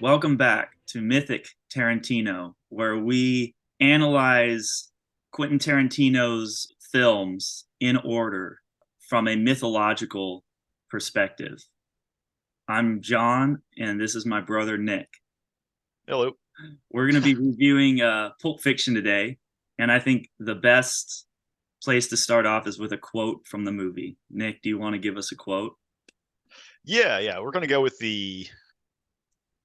Welcome back to Mythic Tarantino, where we analyze Quentin Tarantino's films in order from a mythological perspective. I'm John, and this is my brother Nick. Hello. We're going to be reviewing Pulp Fiction today, and I think the best place to start off is with a quote from the movie. Nick, do you want to give us a quote? Yeah. We're gonna go with the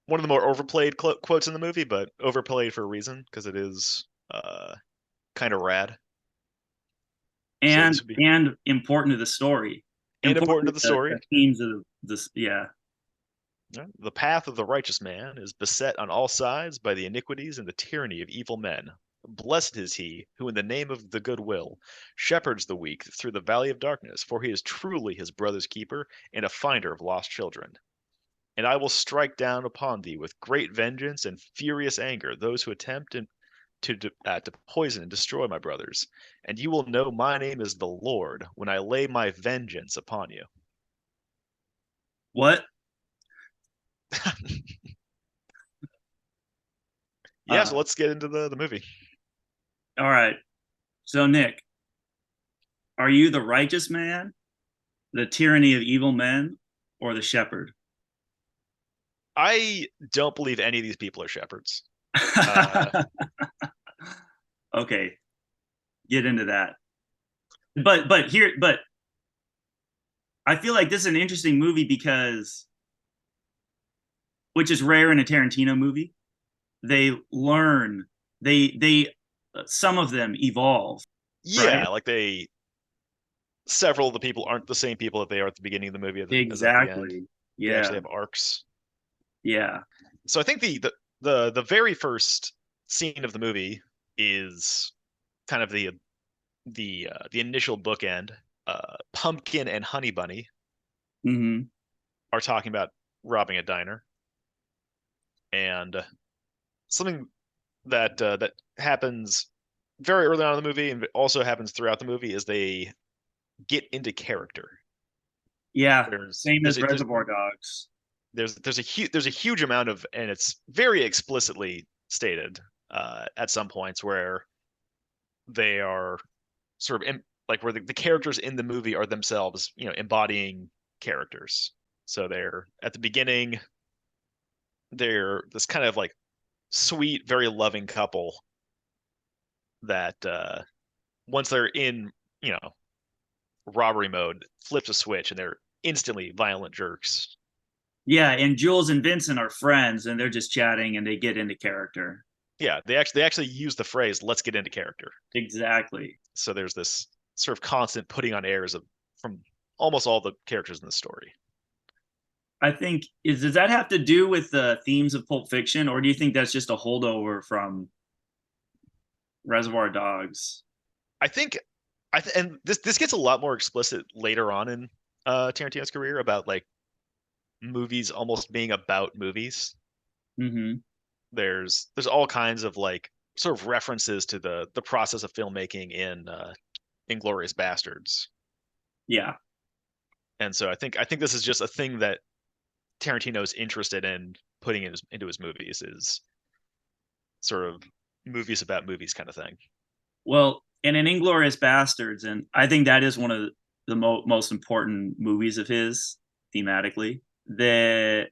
one of the more overplayed quotes in the movie, but overplayed for a reason because it is kind of rad. So And this would be and important to the story, and important important to to the the story. themes of this. Yeah. The path of the righteous man is beset on all sides by the iniquities and the tyranny of evil men. Blessed is he who, in the name of the good will, shepherds the weak through the valley of darkness, for he is truly his brother's keeper and a finder of lost children. And I will strike down upon thee with great vengeance and furious anger those who attempt to poison and destroy my brothers. And you will know my name is the Lord when I lay my vengeance upon you. What? Yeah, Uh, so let's get into the movie. all right. So, Nick, are you the righteous man, the tyranny of evil men, or the shepherd? I don't believe any of these people are shepherds. Uh, Okay, get into that. But I feel like this is an interesting movie because, which is rare in a Tarantino movie, they learn, they some of them evolve, right? yeah, like several of the people aren't the same people that they are at the beginning of the movie as at the end. Exactly. They Yeah. actually have arcs. Yeah. So I think the very first scene of the movie is kind of the initial bookend. Pumpkin and Honey Bunny Hmm. are talking about robbing a diner, and something that happens very early on in the movie and also happens throughout the movie is they get into character. Yeah. There's Same there's as a, there's Reservoir Dogs. there's a huge amount of, and it's very explicitly stated at some points where they are sort of like where the characters in the movie are themselves, embodying characters. So they're at the beginning, they're this kind of like sweet, very loving couple that once they're in, you know, robbery mode, flips a switch and they're instantly violent jerks. Yeah, and Jules and Vincent are friends and they're just chatting and they get into character. Yeah, they actually use the phrase "let's get into character." Exactly. So there's this sort of constant putting on airs from almost all the characters in the story. I think is does that have to do with the themes of Pulp Fiction, or do you think that's just a holdover from Reservoir Dogs? I think and this gets a lot more explicit later on in Tarantino's career about like movies almost being about movies. Hmm. There's all kinds of like sort of references to the process of filmmaking in Inglorious Bastards. Yeah, And so I think this is just a thing that Tarantino's interested in putting into his movies is sort of movies about movies kind of thing. well, and in Inglorious Bastards, and I think that is one of the most important movies of his thematically. That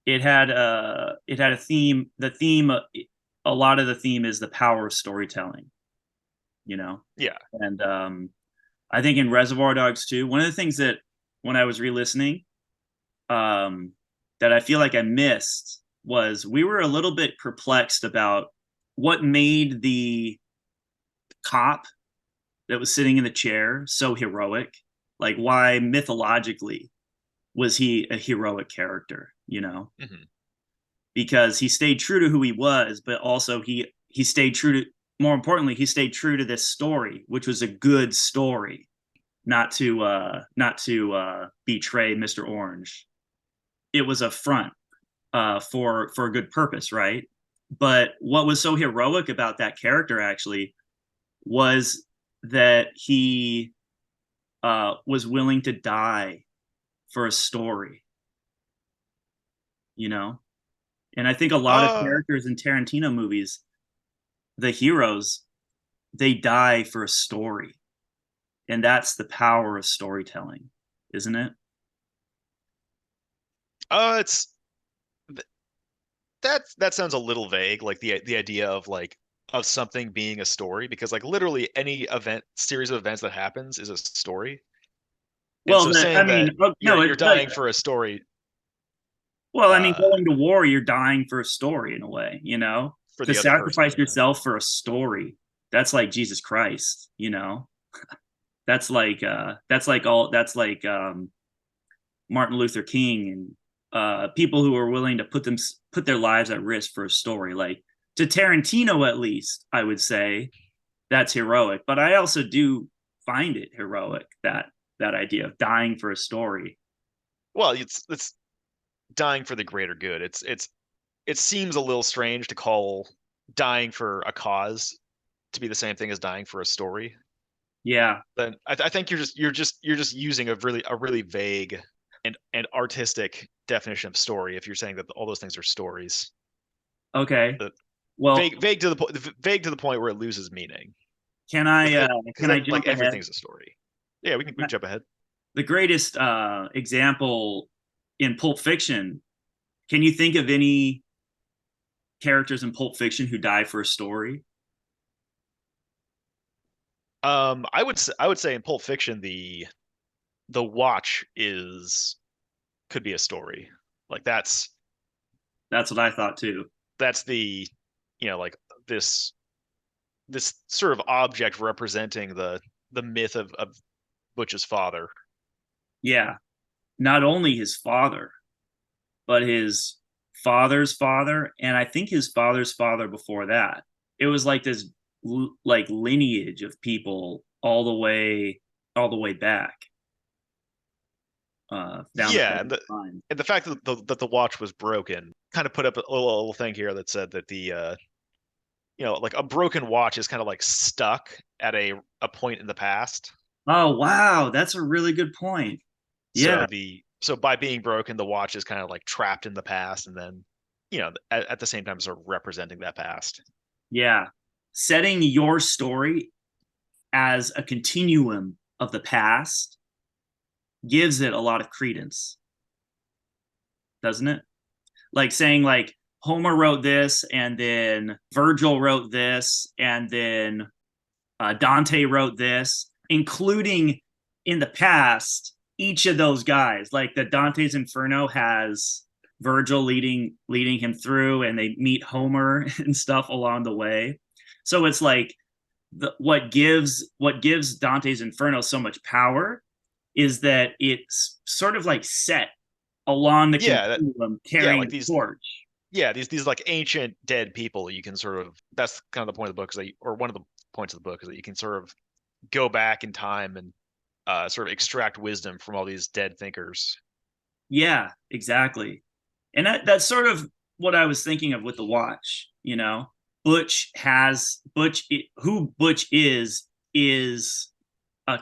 it had a theme. The theme, a lot of the theme is the power of storytelling. You know, Yeah. and I think in Reservoir Dogs too. One of the things that when I was re-listening, um, that I feel like I missed was we were a little bit perplexed about what made the cop that was sitting in the chair so heroic. Like, why mythologically was he a heroic character? You know, Hmm. because he stayed true to who he was, but also he stayed true to. More importantly, he stayed true to this story, which was a good story, not to betray Mr. Orange. It was a front for a good purpose, right? But what was so heroic about that character actually was that he was willing to die for a story, you know? And I think a lot of Uh, characters in Tarantino movies, the heroes, they die for a story. And that's the power of storytelling, isn't it? it's that sounds a little vague, like the idea of like of something being a story, because like literally any event series of events that happens is a story. And Well, so I saying mean, that no, you're like, dying for a story well, I mean, uh going to war, you're dying for a story in a way, you know, for to the other person, sacrifice yeah. yourself for a story. That's like Jesus Christ, you know. That's like Martin Luther King and people who are willing to put their lives at risk for a story. Like to Tarantino, at least, I would say that's heroic. But I also do find it heroic that idea of dying for a story. Well, it's dying for the greater good. It seems a little strange to call dying for a cause to be the same thing as dying for a story. Yeah. Then I think you're just using a really vague and artistic definition of story if you're saying that all those things are stories. Okay. The Well, vague to the point where it loses meaning. can With I uh, it, because can I then jump like ahead? everything's a story. Yeah, we can jump ahead. The greatest example in Pulp Fiction. Can you think of any characters in Pulp Fiction who die for a story? I would say in Pulp Fiction the watch is could be a story. Like That's what I thought too. that's the like this this sort of object representing the myth of Butch's father. Yeah, not only his father, but his father's father, and I think his father's father before that. It was like this like lineage of people all the way back down the Yeah, and line. the fact that the watch was broken kind of put up a little thing here that said that the like a broken watch is kind of like stuck at a point in the past. Oh wow, that's a really good point. Yeah, So by being broken, the watch is kind of like trapped in the past, and then at the same time sort of representing that past. yeah. Setting your story as a continuum of the past gives it a lot of credence, doesn't it? Like saying like Homer wrote this and then Virgil wrote this and then Dante wrote this, including in the past each of those guys. Like the Dante's Inferno has Virgil leading him through, and they meet Homer and stuff along the way. So it's like what gives Dante's Inferno so much power is that it's sort of like set along the Yeah, continuum, yeah, carrying like a torch. these like ancient dead people you can sort of that's kind of the point of the book is that or one of the points of the book is that you can sort of go back in time and sort of extract wisdom from all these dead thinkers. Yeah, exactly. And that's sort of what I was thinking of with the watch. You know, who Butch is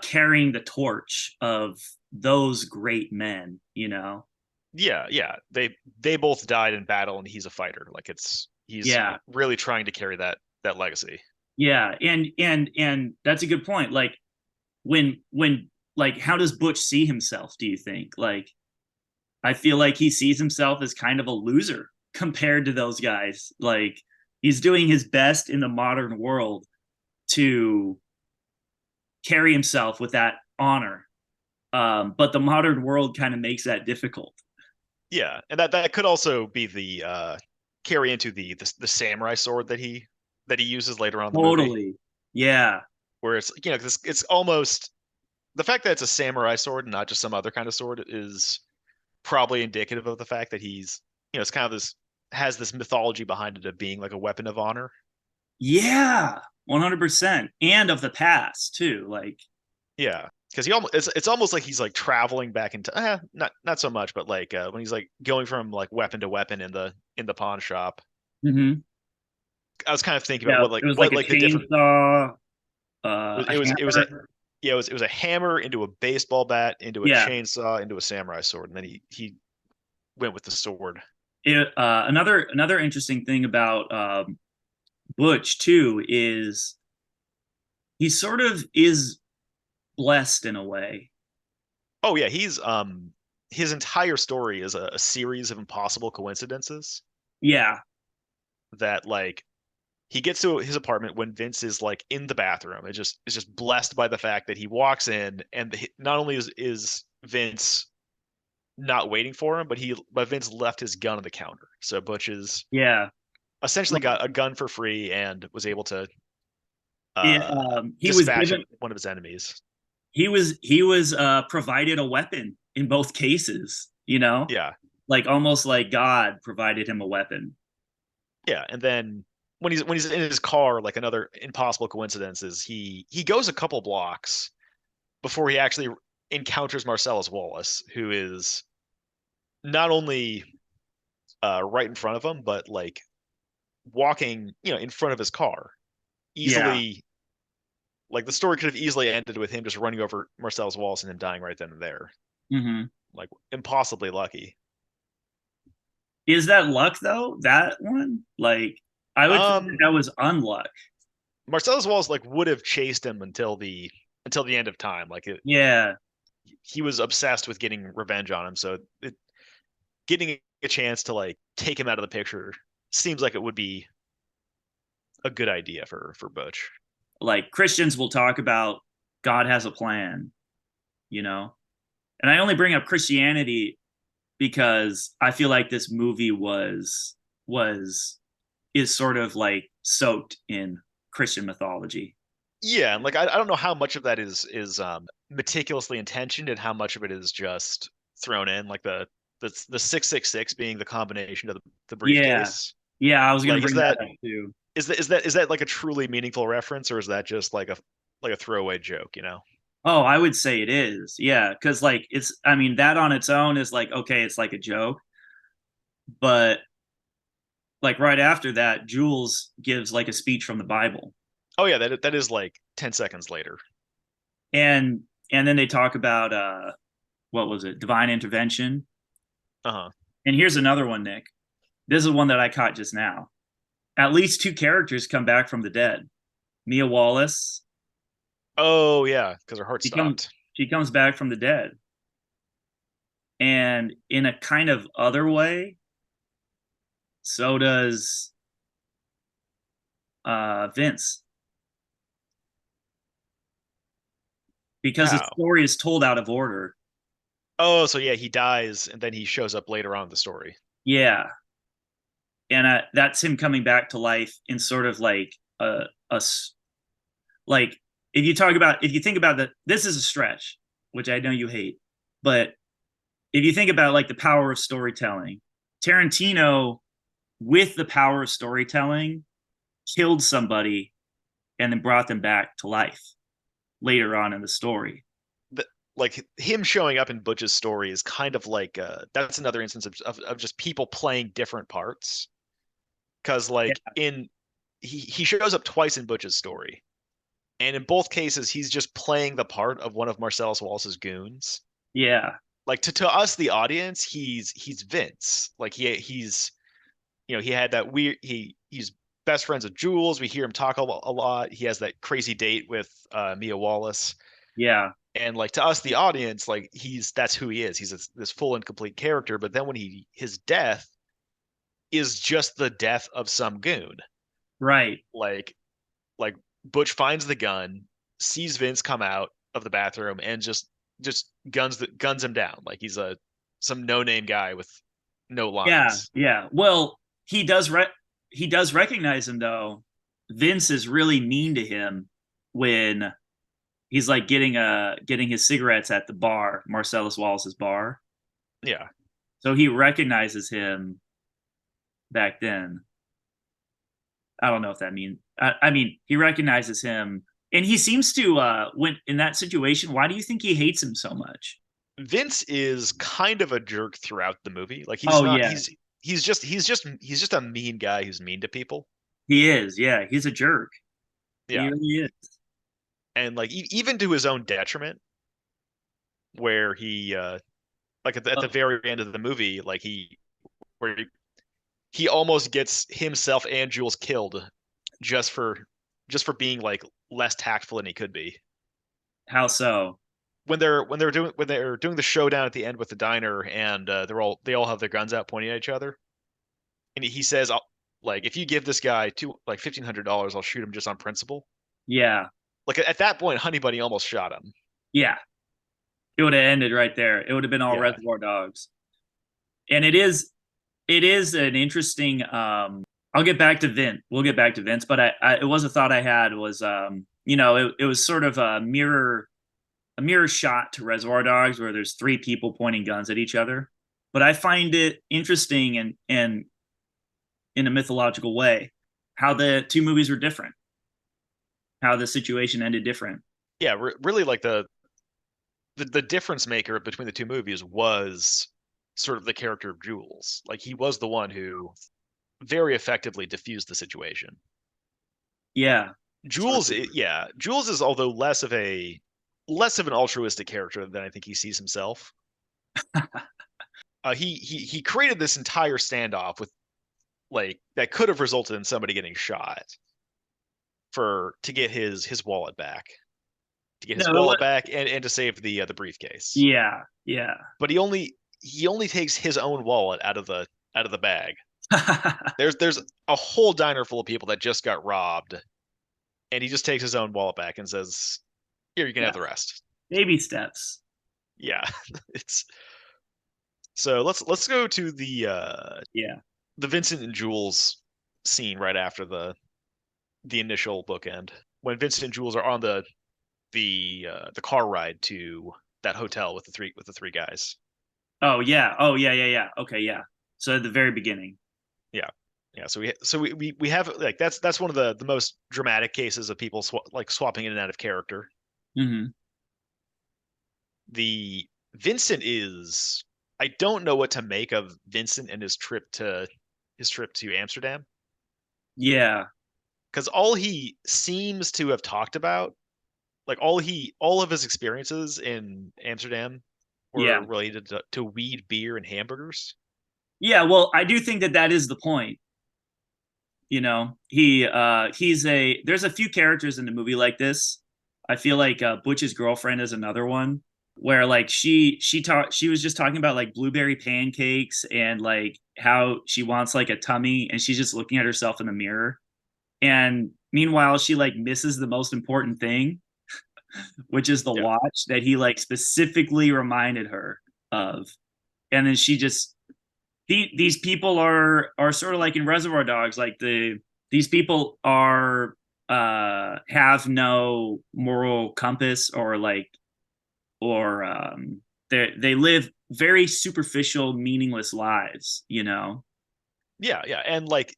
carrying the torch of those great men. You know, Yeah, yeah. They both died in battle and he's a fighter. Like he's yeah, really trying to carry that legacy. yeah, and that's a good point. Like when like how does Butch see himself? Do you think like I feel like he sees himself as kind of a loser compared to those guys. Like he's doing his best in the modern world to carry himself with that honor. But the modern world kind of makes that difficult. Yeah, and that could also be the carry into the samurai sword that he uses later on in the movie, Totally. Yeah. where it's it's almost the fact that it's a samurai sword and not just some other kind of sword is probably indicative of the fact that he's it's kind of this has this mythology behind it of being like a weapon of honor. Yeah. 100%. And of the past too. Like, Yeah, because he almost it's almost like he's like traveling back into not so much, but like when he's like going from like weapon to weapon in the pawn shop. mhm. I was kind of thinking about Yeah, what like it was like what a like the different chainsaw, a it was a hammer. yeah it was a hammer into a baseball bat into a Yeah. chainsaw into a samurai sword, and then he went with the sword. Another interesting thing about Butch too is he sort of is blessed in a way. Oh yeah, he's his entire story is a series of impossible coincidences Yeah, that like he gets to his apartment when Vince is like in the bathroom. It just is just blessed by the fact that he walks in and not only is Vince not waiting for him, but Vince left his gun on the counter. So Butch is yeah. essentially got a gun for free and was able to It, uh he was dispatch given one of his enemies. he was provided a weapon in both cases. Yeah. Like almost like God provided him a weapon. Yeah, and then when he's in his car, like another impossible coincidence is he goes a couple blocks before he actually encounters Marcellus Wallace, who is not only right in front of him, but like walking, in front of his car. Yeah. Easily, like the story could have easily ended with him just running over Marcellus Wallace and him dying right then and there. Hmm. Like impossibly lucky. Is that luck though? That one? Like I would think that, Um, that was unluck. Marcellus Wallace like would have chased him until the end of time. Yeah, He was obsessed with getting revenge on him, so getting a chance to like take him out of the picture seems like it would be a good idea for Butch. like Christians will talk about God has a plan, you know? And I only bring up Christianity because I feel like this movie was is sort of like soaked in Christian mythology. Yeah, and like I don't know how much of that is meticulously intentioned and how much of it is just thrown in, like the 666 being the combination of the Yeah. briefcase. Yeah, I was gonna Like bring that up too. is that like a truly meaningful reference, or is that just like a throwaway joke, you know? Oh, I would say it is. Yeah, because like I mean, that on its own is like, okay, it's like a joke, but like right after that, Jules gives like a speech from the Bible. Oh yeah, that is like 10 seconds later. And and then they talk about what was it? Divine intervention. Uh-huh. And here's another one, Nick. This is one that I caught just now. At least two characters come back from the dead. Mia Wallace, Oh yeah, because her heart she comes stopped. she comes back from the dead. And in a kind of other way, so does Vince, because his How? story is told out of order. Oh, so yeah, he dies and then he shows up later on in the story. Yeah, and that's him coming back to life in sort of like a like if you think about that, this is a stretch, which I know you hate, but if you think about like the power of storytelling, Tarantino, with the power of storytelling, killed somebody and then brought them back to life later on in the story. The, like him showing up in Butch's story is kind of like that's another instance of just people playing different parts. Because Yeah, like in he shows up twice in Butch's story, and in both cases he's just playing the part of one of Marcellus Wallace's goons. yeah, Like to us the audience, he's Vince. Like he's he had that weird he's best friends with Jules. We hear him talk a lot. He has that crazy date with Mia Wallace. yeah, And like to us the audience, like that's who he is. He's this full and complete character. But then when his death is just the death of some goon. right. like like Butch finds the gun, sees Vince come out of the bathroom, and just guns him down like he's a some no name guy with no Yeah, lines. yeah. Well, he does recognize him though. Vince is really mean to him when he's like getting his cigarettes at the bar, Marcellus Wallace's bar. Yeah, So he recognizes him back then. I don't know if that means. I mean, he recognizes him, and he seems to. When in that situation, why do you think he hates him so much? Vince is kind of a jerk throughout the movie. Like he's Oh not yeah, he's just a mean guy who's mean to people. he is. Yeah, he's a jerk. He Yeah, really is. and like even to his own detriment, where he like at the Oh, very end of the movie, like he where he, he almost gets himself and Jules killed just for just for being like less tactful than he could be. How so? When they're doing the showdown at the end with the diner, and they all have their guns out pointing at each other, and he says, like, if you give this guy $1,500, I'll shoot him just on principle. Yeah, Like at that point, Honey Bunny almost shot him. yeah. It would have ended right there. It would have been all Yeah, Reservoir Dogs. And it is an interesting. I'll get back to Vince. We'll get back to Vince, but it was a thought I had was you know, it was sort of a mirror shot to Reservoir Dogs where there's three people pointing guns at each other. But I find it interesting and in a mythological way how the two movies were different, how the situation ended different. yeah. Really, like the difference maker between the two movies was sort of the character of Jules. Like he was the one who very effectively diffused the situation. Yeah, for Jules, sure. yeah, Jules is although less of an altruistic character than I think he sees himself. He created this entire standoff with like that could have resulted in somebody getting shot for to get his wallet back, to get No, his it wallet was, back, and to save the briefcase. yeah, yeah. But he only takes his own wallet out of the bag. There's a whole diner full of people that just got robbed, and he just takes his own wallet back and says, "Here, you can Yeah, have the rest." baby steps. Yeah, it's so let's go to Yeah. the Vincent and Jules scene right after the initial bookend when Vincent and Jules are on the car ride to that hotel with the three guys. Oh yeah. Oh yeah. Yeah. Yeah. Okay. Yeah. So at the very beginning. Yeah, yeah. We have like that's one of the most dramatic cases of people like swapping in and out of character. Hmm. The Vincent is I don't know what to make of Vincent and his trip to Amsterdam Yeah. because all he seems to have talked about, like all of his experiences in Amsterdam Yeah. were related to weed, beer, and hamburgers. Yeah. Well, I do think that that is the point. You know, he's a. There's a few characters in the movie like this. I feel like Butch's girlfriend is another one where like she was just talking about like blueberry pancakes and like how she wants like a tummy and she's just looking at herself in the mirror and meanwhile she like misses the most important thing, which is the Yeah, watch that he like specifically reminded her of. And then she just these people are sort of like in Reservoir Dogs, like these people are have no moral compass or like or they live very superficial, meaningless lives, you know. yeah, yeah. And like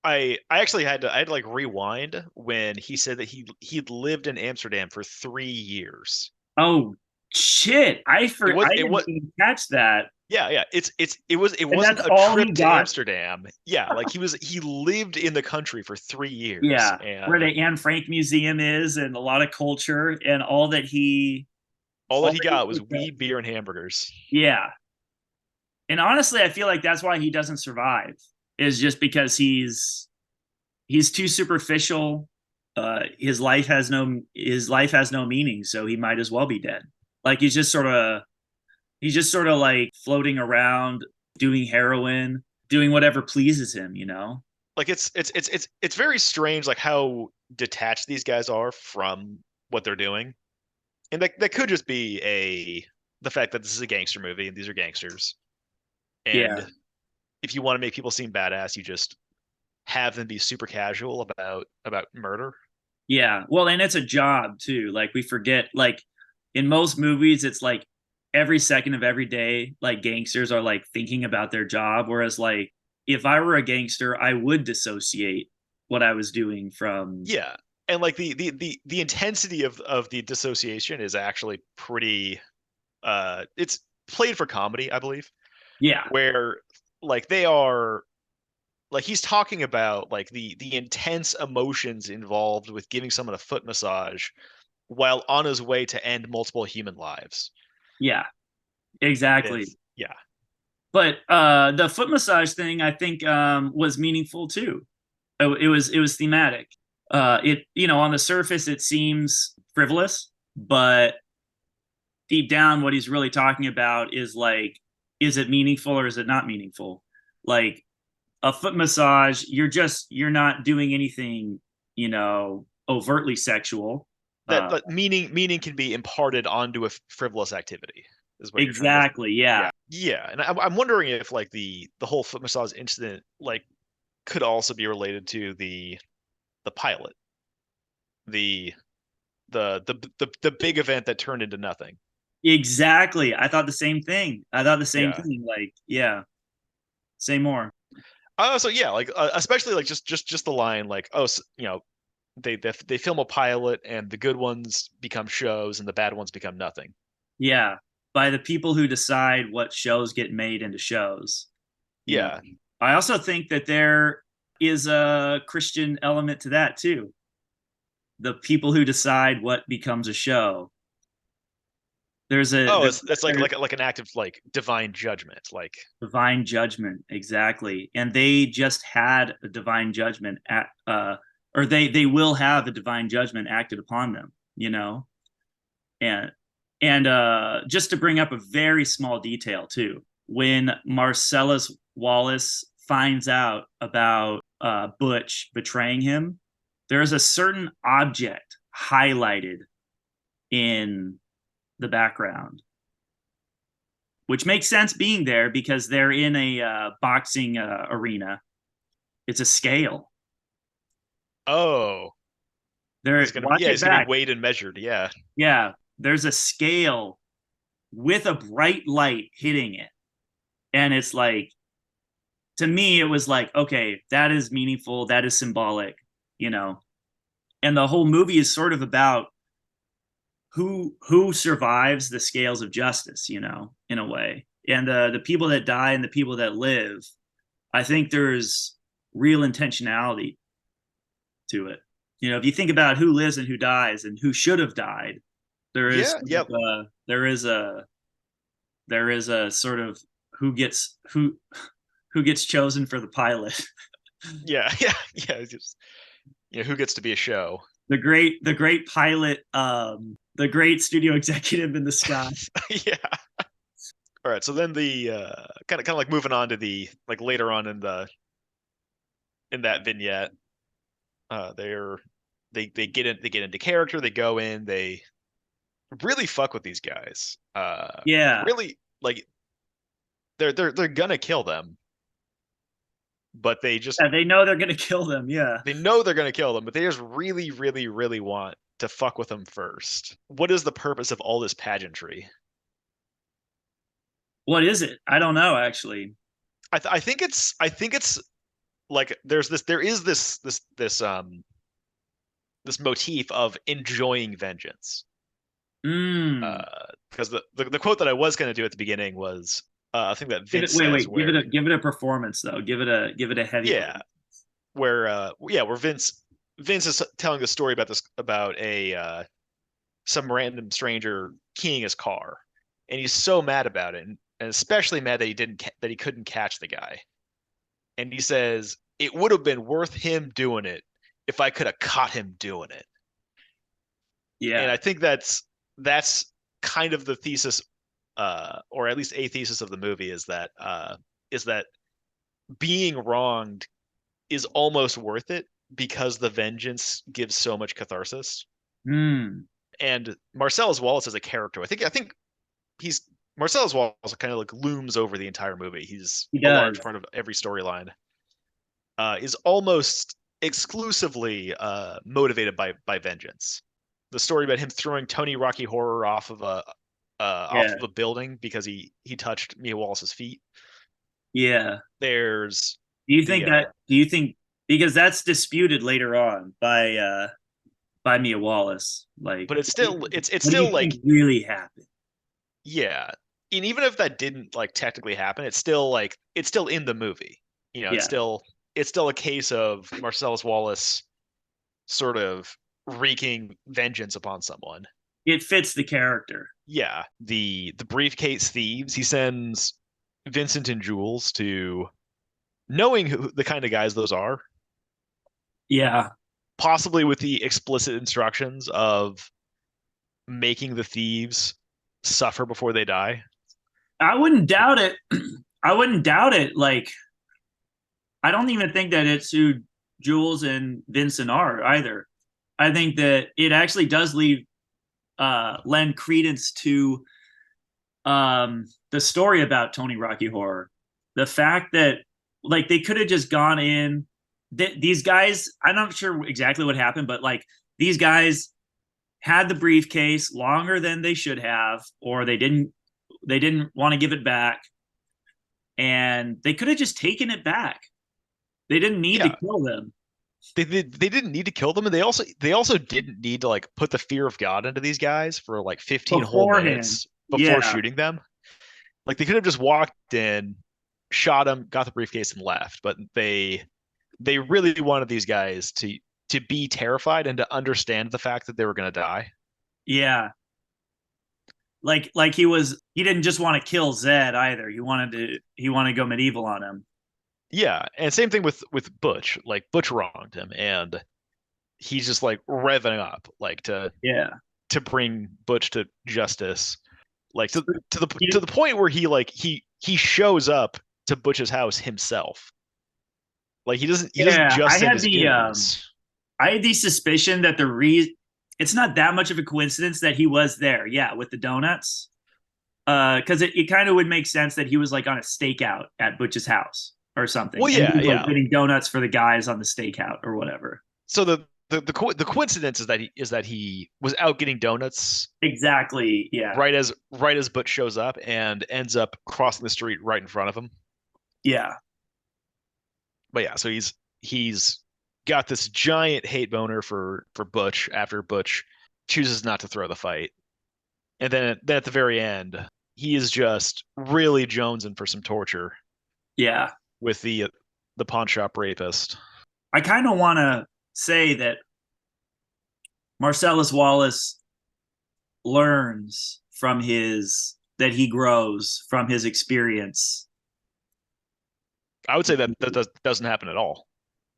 I actually I had to like rewind when he said that he'd lived in Amsterdam for 3 years. Oh shit! I It didn't was even catch that, yeah, yeah. It and wasn't that's a all he trip to got. Amsterdam. Yeah, like he lived in the country for 3 years, Yeah, where and the Anne Frank Museum is, and a lot of culture, and all that all he that he got was picked up. weed, beer, and hamburgers. Yeah, and honestly, I feel like that's why he doesn't survive. Is just because he's too superficial. His life has no meaning, so he might as well be dead. Like he's just sort of like floating around, doing heroin, doing whatever pleases him. You know? Like it's very strange, like how detached these guys are from what they're doing, and that could just be a the fact that this is a gangster movie and these are gangsters, Yeah, and if you want to make people seem badass, you just have them be super casual about murder. yeah. Well, and it's a job too. Like we forget, like in most movies, it's like every second of every day, like gangsters are like thinking about their job. Whereas, like if I were a gangster, I would dissociate what I was doing from. Yeah, and like the intensity of the dissociation is actually pretty. It's played for comedy, I believe, Yeah, where like they are like he's talking about like the intense emotions involved with giving someone a foot massage while on his way to end multiple human lives. yeah, exactly. It's yeah. But the foot massage thing, I think, was meaningful too. It was thematic. It on the surface it seems frivolous, but deep down, what he's really talking about is like, is it meaningful or is it not meaningful? Like a foot massage, you're not doing anything, overtly sexual. That, Uh, that meaning can be imparted onto a frivolous activity, is what you're trying to. exactly, yeah, Yeah, and I'm wondering if like the whole foot massage incident like could also be related to the pilot, the the big event that turned into nothing. exactly. I thought the same thing. I thought the same Yeah. thing. Like, yeah, say more. So yeah, like especially like just the line like, oh, they film a pilot and the good ones become shows and the bad ones become nothing. Yeah, by the people who decide what shows get made into shows. You know, Yeah. I also think that there is a Christian element to that too. The people who decide what becomes a show. There's a Oh, there's, it's like there's like an act of like divine judgment. Like divine judgment, exactly, and they just had a divine judgment or they will have a divine judgment acted upon them. And just to bring up a very small detail too, when Marcellus Wallace finds out about Butch betraying him, there's a certain object highlighted in the background, which makes sense being there because they're in a boxing arena. It's a scale. oh, There, watch it he's gonna be back. weighed and measured. Yeah. Yeah, there's a scale with a bright light hitting it, and it's like, to me it was like, okay, that is meaningful, that is symbolic, you know and the whole movie is sort of about who survives the scales of justice, in a way, and the people that die and the people that live. I think there's real intentionality to it. If you think about who lives and who dies and who should have died, there is Yeah. sort Yeah. of, there is a sort of who gets chosen for the pilot. Yeah. Yeah. Yeah. It's just who gets to be a show? The great pilot, the great studio executive in the sky. Yeah. All right. So then the kind of like moving on to the like later on in that vignette, they're they get into character. They go in. They really fuck with these guys. Yeah, Really like they're gonna kill them, but yeah, they know they're gonna kill them. Yeah. they know they're gonna kill them, but they just really, really, really want to fuck with them first. What is the purpose of all this pageantry? What is it? I don't know, actually. I think it's like there is this motif of enjoying vengeance. Mm. Because the quote that I was going to do at the beginning was I think that Give it. Vince Wait, says wait. Give it where a give it a performance though. Give it a heavy yeah performance. where Vince is telling the story about this about a some random stranger keying his car, and he's so mad about it, and especially mad that he couldn't catch the guy. And he says it would have been worth him doing it if I could have caught him doing it. And Yeah. I think that's kind of the thesis, or at least a thesis of the movie is that being wronged is almost worth it because the vengeance gives so much catharsis. Mm. And Marcellus Wallace as a character, I think he's Marcellus Wallace kind of like looms over the entire movie. He's He a large does. part of every storyline. Is almost exclusively motivated by vengeance. The story about him throwing Tony Rocky Horror off Yeah. of a building because he touched Mia Wallace's feet. Yeah. There's Do you think the that? Do you think, because that's disputed later on by Mia Wallace? Like, but it's what do still you like think really happened? yeah. And even if that didn't like technically happen, it's still like it's still in the movie. Yeah. It's still a case of Marcellus Wallace sort of wreaking vengeance upon someone. It fits the character. Yeah, the briefcase thieves. He sends Vincent and Jules to knowing who the kind of guys those are, Yeah. possibly with the explicit instructions of making the thieves suffer before they die. I wouldn't doubt it. I wouldn't doubt it. Like, I don't even think that it's who Jules and Vincent are either. I think that it actually does leave lend credence to the story about Tony Rocky Horror. The fact that like they could have just gone in. These guys, I'm not sure exactly what happened, but like these guys had the briefcase longer than they should have, or they didn't want to give it back, and they could have just taken it back. They didn't need to Yeah, kill them they didn't need to kill them, and they also didn't need to like put the fear of God into these guys for like 15 whole beforehand. minutes before Yeah, shooting them. Like they could have just walked in, shot him, got the briefcase, and left. But they really wanted these guys to be terrified and to understand the fact that they were going to die. yeah. Like he didn't just want to kill Zed either. He wanted to go medieval on him. Yeah, and same thing with Butch. Like Butch wronged him, and he's just like revving up, like Yeah. to bring Butch to justice, like to You- the point where he shows up to Butch's house himself. Like he doesn't yeah, just send his goons. I had the suspicion that it's not that much of a coincidence that he was there. Yeah, with the donuts. Because it kind of would make sense that he was like on a stakeout at Butch's house or something, Well, and he yeah, was like yeah. getting donuts for the guys on the stakeout or whatever. So the coincidence is that he was out getting donuts Exactly. Yeah. right as Butch shows up and ends up crossing the street right in front of him. Yeah. But yeah, so he's got this giant hate boner for Butch after Butch chooses not to throw the fight. And then at the very end, he is just really jonesing for some torture Yeah. with the pawn shop rapist. I kind of want to say that Marcellus Wallace learns from his that he grows from his experience. I would say that doesn't happen at all.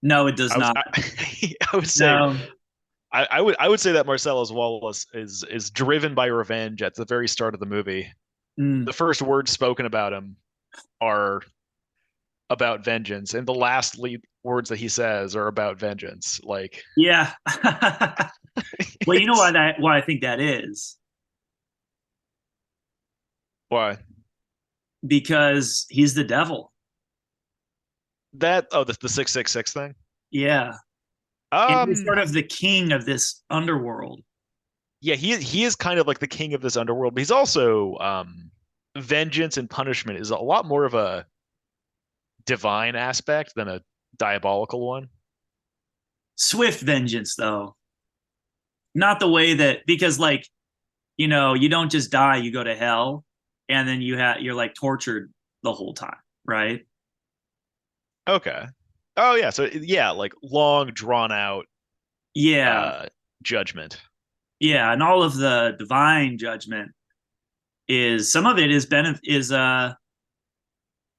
No, it does not. I would say No. I would say that Marcellus Wallace is driven by revenge at the very start of the movie. Mm. The first words spoken about him are about vengeance, and the last lead words that he says are about vengeance. Like Yeah. Well, you know it's why I think that is why because he's the devil. that the 666 thing. Yeah. And he's Um sort of the king of this underworld. yeah, he is kind of like the king of this underworld, but he's also vengeance and punishment is a lot more of a divine aspect than a diabolical one. Swift vengeance, though. Not the way that, because, like, you don't just die, you go to hell, and then you're like tortured the whole time, right? Okay. Oh yeah, so yeah, like long drawn out Yeah. uh judgment. Yeah. And all of the divine judgment some of it is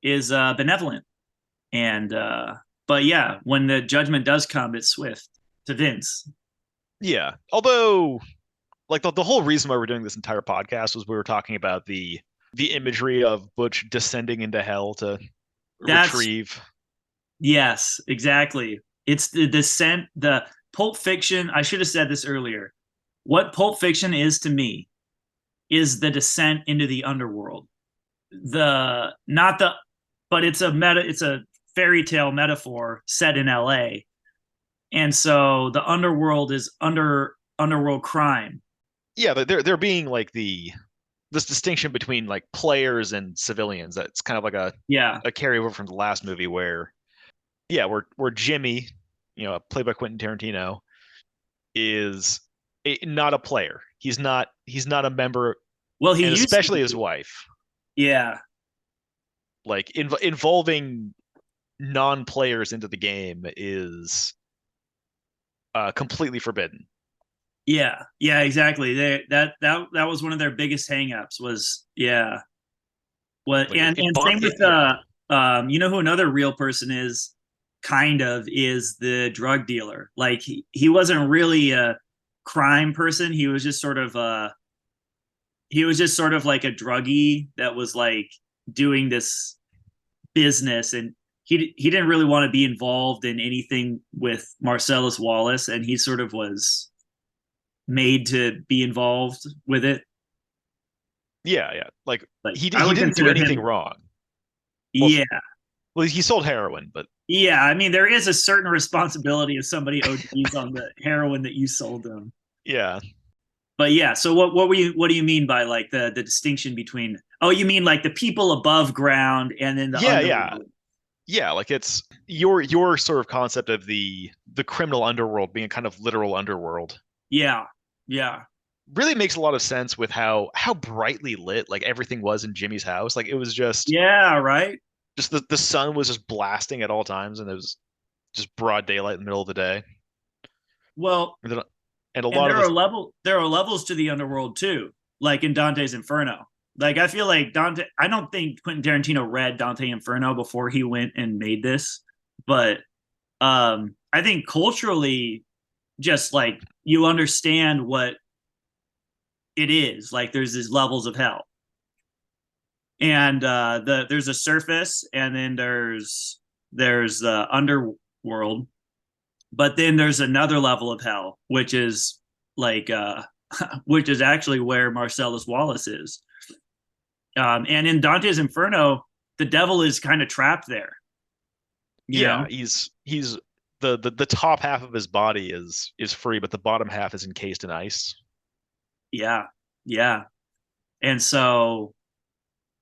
benevolent. And, but yeah, when the judgment does come, it's swift to Vince. Yeah. Although like the whole reason why we're doing this entire podcast was we were talking about the imagery of Butch descending into hell to That's retrieve. Yes, exactly. It's the descent, the Pulp Fiction. I should have said this earlier. What Pulp Fiction is to me is the descent into the underworld. The not the, but it's a fairy tale metaphor set in L.A. And so the underworld is underworld crime. Yeah, they're being like this distinction between like players and civilians. That's kind of like Yeah. a carryover from the last movie where yeah, where Jimmy, played by Quentin Tarantino, is not a player. He's not a member, Well, he and used to especially his be. wife. Yeah. Like involving non-players into the game is completely forbidden. Yeah. Yeah. Exactly. That was one of their biggest hangups. Was yeah. What Like and same with yeah. you know who another real person is, kind of, is the drug dealer. Like he wasn't really a crime person. He was just sort of like a druggie that was like doing this business, and he didn't really want to be involved in anything with Marcellus Wallace, and he sort of was made to be involved with it. Yeah, yeah. Like Like I he would didn't do consider anything him, wrong. Well, yeah, well, he sold heroin, but yeah. I mean, there is a certain responsibility if somebody ODs on the heroin that you sold them. yeah, But yeah, so what do you mean by like the distinction between, oh, you mean like the people above ground and then the yeah, yeah, underworld? yeah. Like it's your sort of concept of the criminal underworld being a kind of literal underworld Yeah, yeah, really makes a lot of sense with how brightly lit like everything was in Jimmy's house. Like it was yeah, right. just the sun was just blasting at all times, and it was just broad daylight in the middle of the day. Well, And, then, and a and lot of the there are levels to the underworld too, like in Dante's Inferno. Like I feel like Dante, I don't think Quentin Tarantino read Dante Inferno before he went and made this, but I think culturally, just like you understand what it is. Like there's these levels of hell, and there's a surface, and then there's the underworld, but then there's another level of hell, which is like which is actually where Marcellus Wallace is. And in Dante's Inferno, the devil is kind of trapped there, you yeah, know? he's the top half of his body is free, but the bottom half is encased in ice. Yeah, yeah. And so,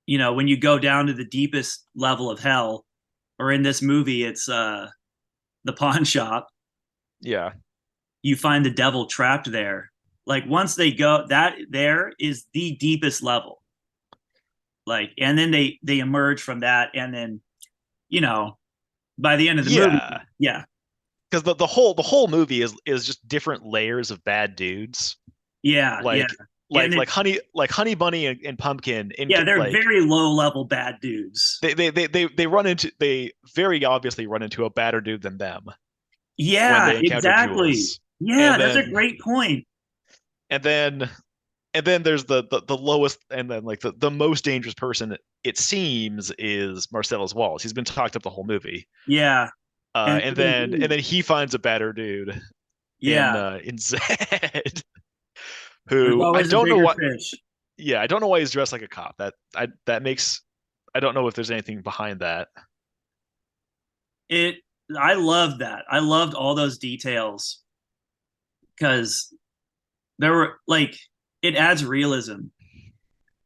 when you go down to the deepest level of hell, or in this movie, it's the pawn shop, Yeah. you find the devil trapped there. Like once they go, that there is the deepest level. Like, and then they emerge from that, and then you know by the end of the movie, Yeah. yeah, Because the whole movie is just different layers of bad dudes. yeah, yeah, Like and like honey bunny and pumpkin in yeah, they're like very low level bad dudes. they run into they very obviously run into a badder dude than them when Yeah, they encounter exactly. Jules. Yeah, And that's a then great point. and then and then there's the lowest and then like the most dangerous person it seems is Marcellus Wallace. He's been talked up the whole movie. Yeah, and And then he finds a better dude yeah, in Zed, there's who I always a don't know bigger what. fish. Yeah, I don't know why he's dressed like a cop. That makes I don't know if there's anything behind that. It, I loved that. I loved all those details because there were like it adds realism,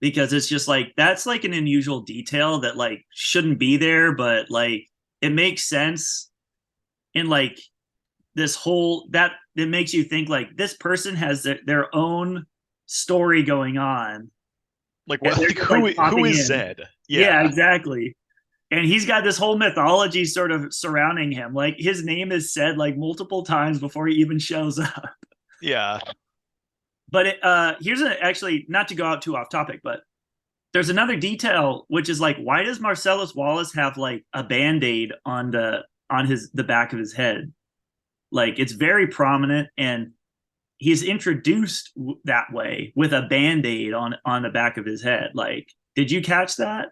because it's just like that's like an unusual detail that like shouldn't be there, but like it makes sense in like this whole that it makes you think like this person has their own story going on, Like and what? they're Like just like who popping is in. Zed? Yeah, Yeah, exactly. And he's got this whole mythology sort of surrounding him. Like his name is said like multiple times before he even shows up. yeah, But here's actually, not to go out too off topic, but there's another detail which is like, why does Marcellus Wallace have like a band-aid on the back of his head? Like it's very prominent, and he's introduced that way with a band-aid on the back of his head. Like, did you catch that?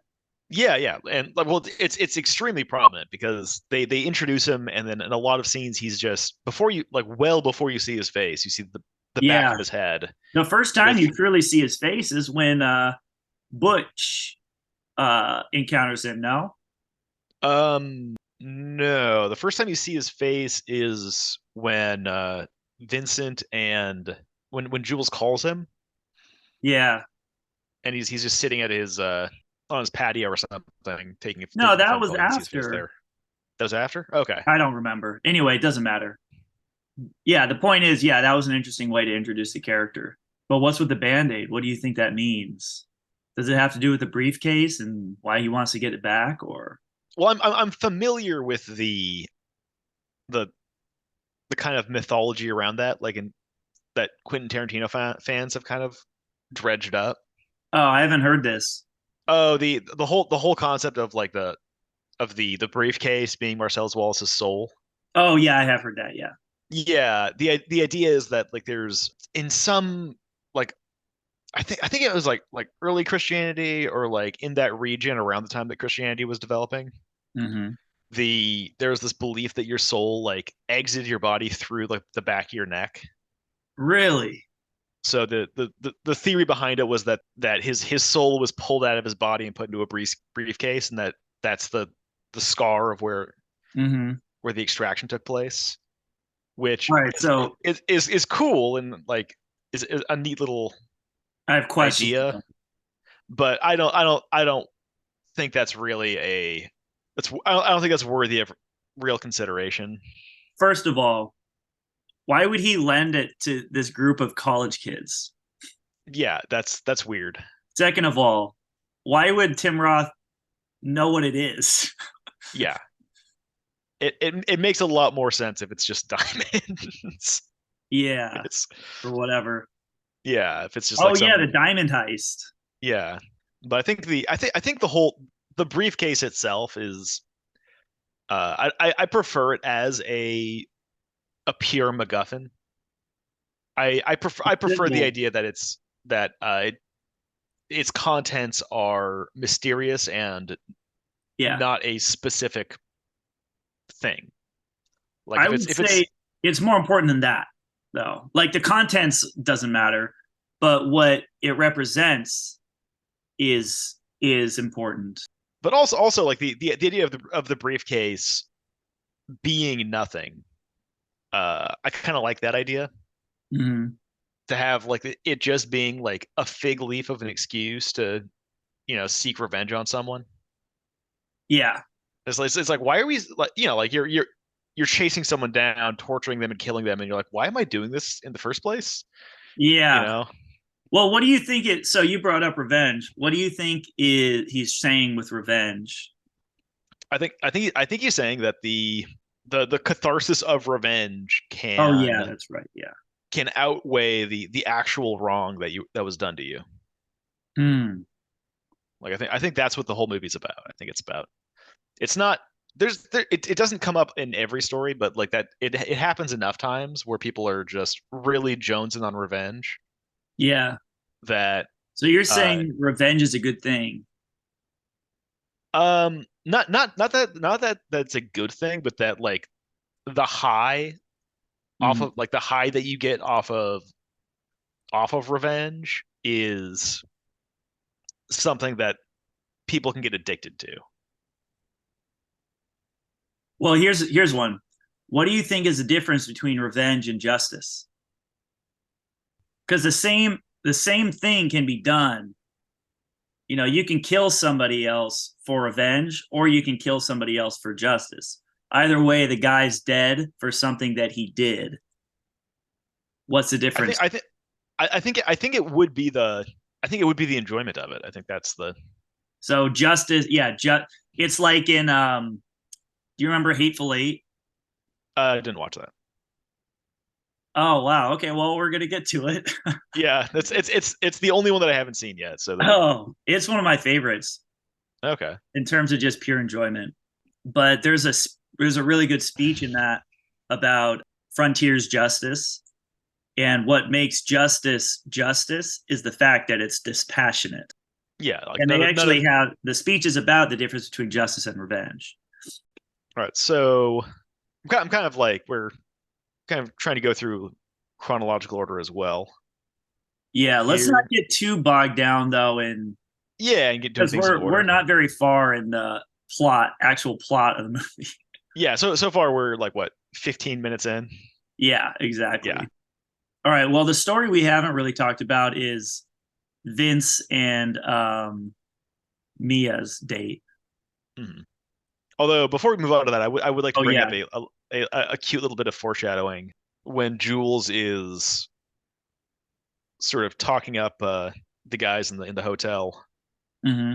yeah. And like, well, it's extremely prominent because they introduce him, and then in a lot of scenes he's just before you like well before you see his face, you see the back Yeah. of his head The first time with you truly see his face is when Butch encounters him. No. no, the first time you see his face is when Vincent and when Jules calls him Yeah. and he's just sitting at his on his patio or something No, taking a that phone was call. You can see his face after. there. That was after? Okay. I don't remember. Anyway, it doesn't matter. Yeah, the point is, yeah, that was an interesting way to introduce the character. But what's with the band-aid? What do you think that means? Does it have to do with the briefcase and why he wants to get it back, or? Well, I'm familiar with the the kind of mythology around that, like in that Quentin Tarantino fans have kind of dredged up. Oh, I haven't heard this. Oh, the whole concept of like the briefcase being Marcellus Wallace's soul. Oh yeah, I have heard that. Yeah. Yeah, the idea is that like there's in some like I think it was like early Christianity or like in that region around the time that Christianity was developing. Hmm. There's this belief that your soul like exited your body through like the back of your neck. Really? So the theory behind it was that his soul was pulled out of his body and put into a briefcase, and that's the scar of Hmm. where the extraction took place, which All right. So is cool and like is a neat little I have questions. idea. But I don't think that's really a I don't think that's worthy of real consideration. First of all, why would he lend it to this group of college kids? Yeah, that's weird. Second of all, why would Tim Roth know what it is? Yeah, it makes a lot more sense if it's just diamonds. Yeah, It's or whatever. yeah, if it's just Oh like yeah, the some diamond heist. yeah. But I think the briefcase itself is I prefer it as a pure MacGuffin. I prefer the Simple. idea that its contents are mysterious and Yeah, not a specific thing. Like I if it's would if it's say it's more important than that, though. Like the contents doesn't matter, but what it represents is important. but also like the idea of the briefcase being nothing. I kind of like that idea Hmm. to have like it just being like a fig leaf of an excuse to seek revenge on someone. Yeah, It's like why are we like like you're chasing someone down, torturing them and killing them, and you're like, why am I doing this in the first place? You yeah. know, Well, what do you think it? So you brought up revenge. What do you think is he's saying with revenge? I think he's saying that the catharsis of revenge Oh yeah, can that's right. Yeah. can outweigh the actual wrong that was done to you. Hmm. Like I think that's what the whole movie's about. I think it's not it doesn't come up in every story, but like that it happens enough times where people are just really jonesing on revenge Yeah. that So you're uh saying revenge is a good thing? not that that's a good thing, but that like the high Mhm. the high that you get off of revenge is something that people can get addicted to. Well, here's one. What do you think is the difference between revenge and justice? Because the same thing can be done. You know, you can kill somebody else for revenge, or you can kill somebody else for justice. Either way, the guy's dead for something that he did. What's the I think difference? I think I think it would be the enjoyment of it. I think that's the So justice, yeah, it's like in do you remember Hateful Eight? I didn't watch that. Oh wow, okay, well we're gonna get to it. Yeah, that's it's the only one that I haven't seen yet. So that Oh, it's one of my favorites okay. in terms of just pure enjoyment. But there's a really good speech in that about frontiers justice, and what makes justice justice is the fact that it's dispassionate. Yeah, like And they none actually of have the speech is about the difference between justice and revenge. all right. So I'm kind of like we're kind of trying to go through chronological order as well Yeah, let's not here. get too bogged down though in Yeah, and get doing because things in we're order. not very far in the actual plot of the movie. Yeah, so far we're like what 15 minutes in. Yeah, Yeah. exactly. All right. Well, the story we haven't really talked about is Vince and Mia's date. Mhm. Although before we move on to that, I would like to Oh bring up yeah. a cute little bit of foreshadowing when Jules is sort of talking up the guys in the hotel Hmm.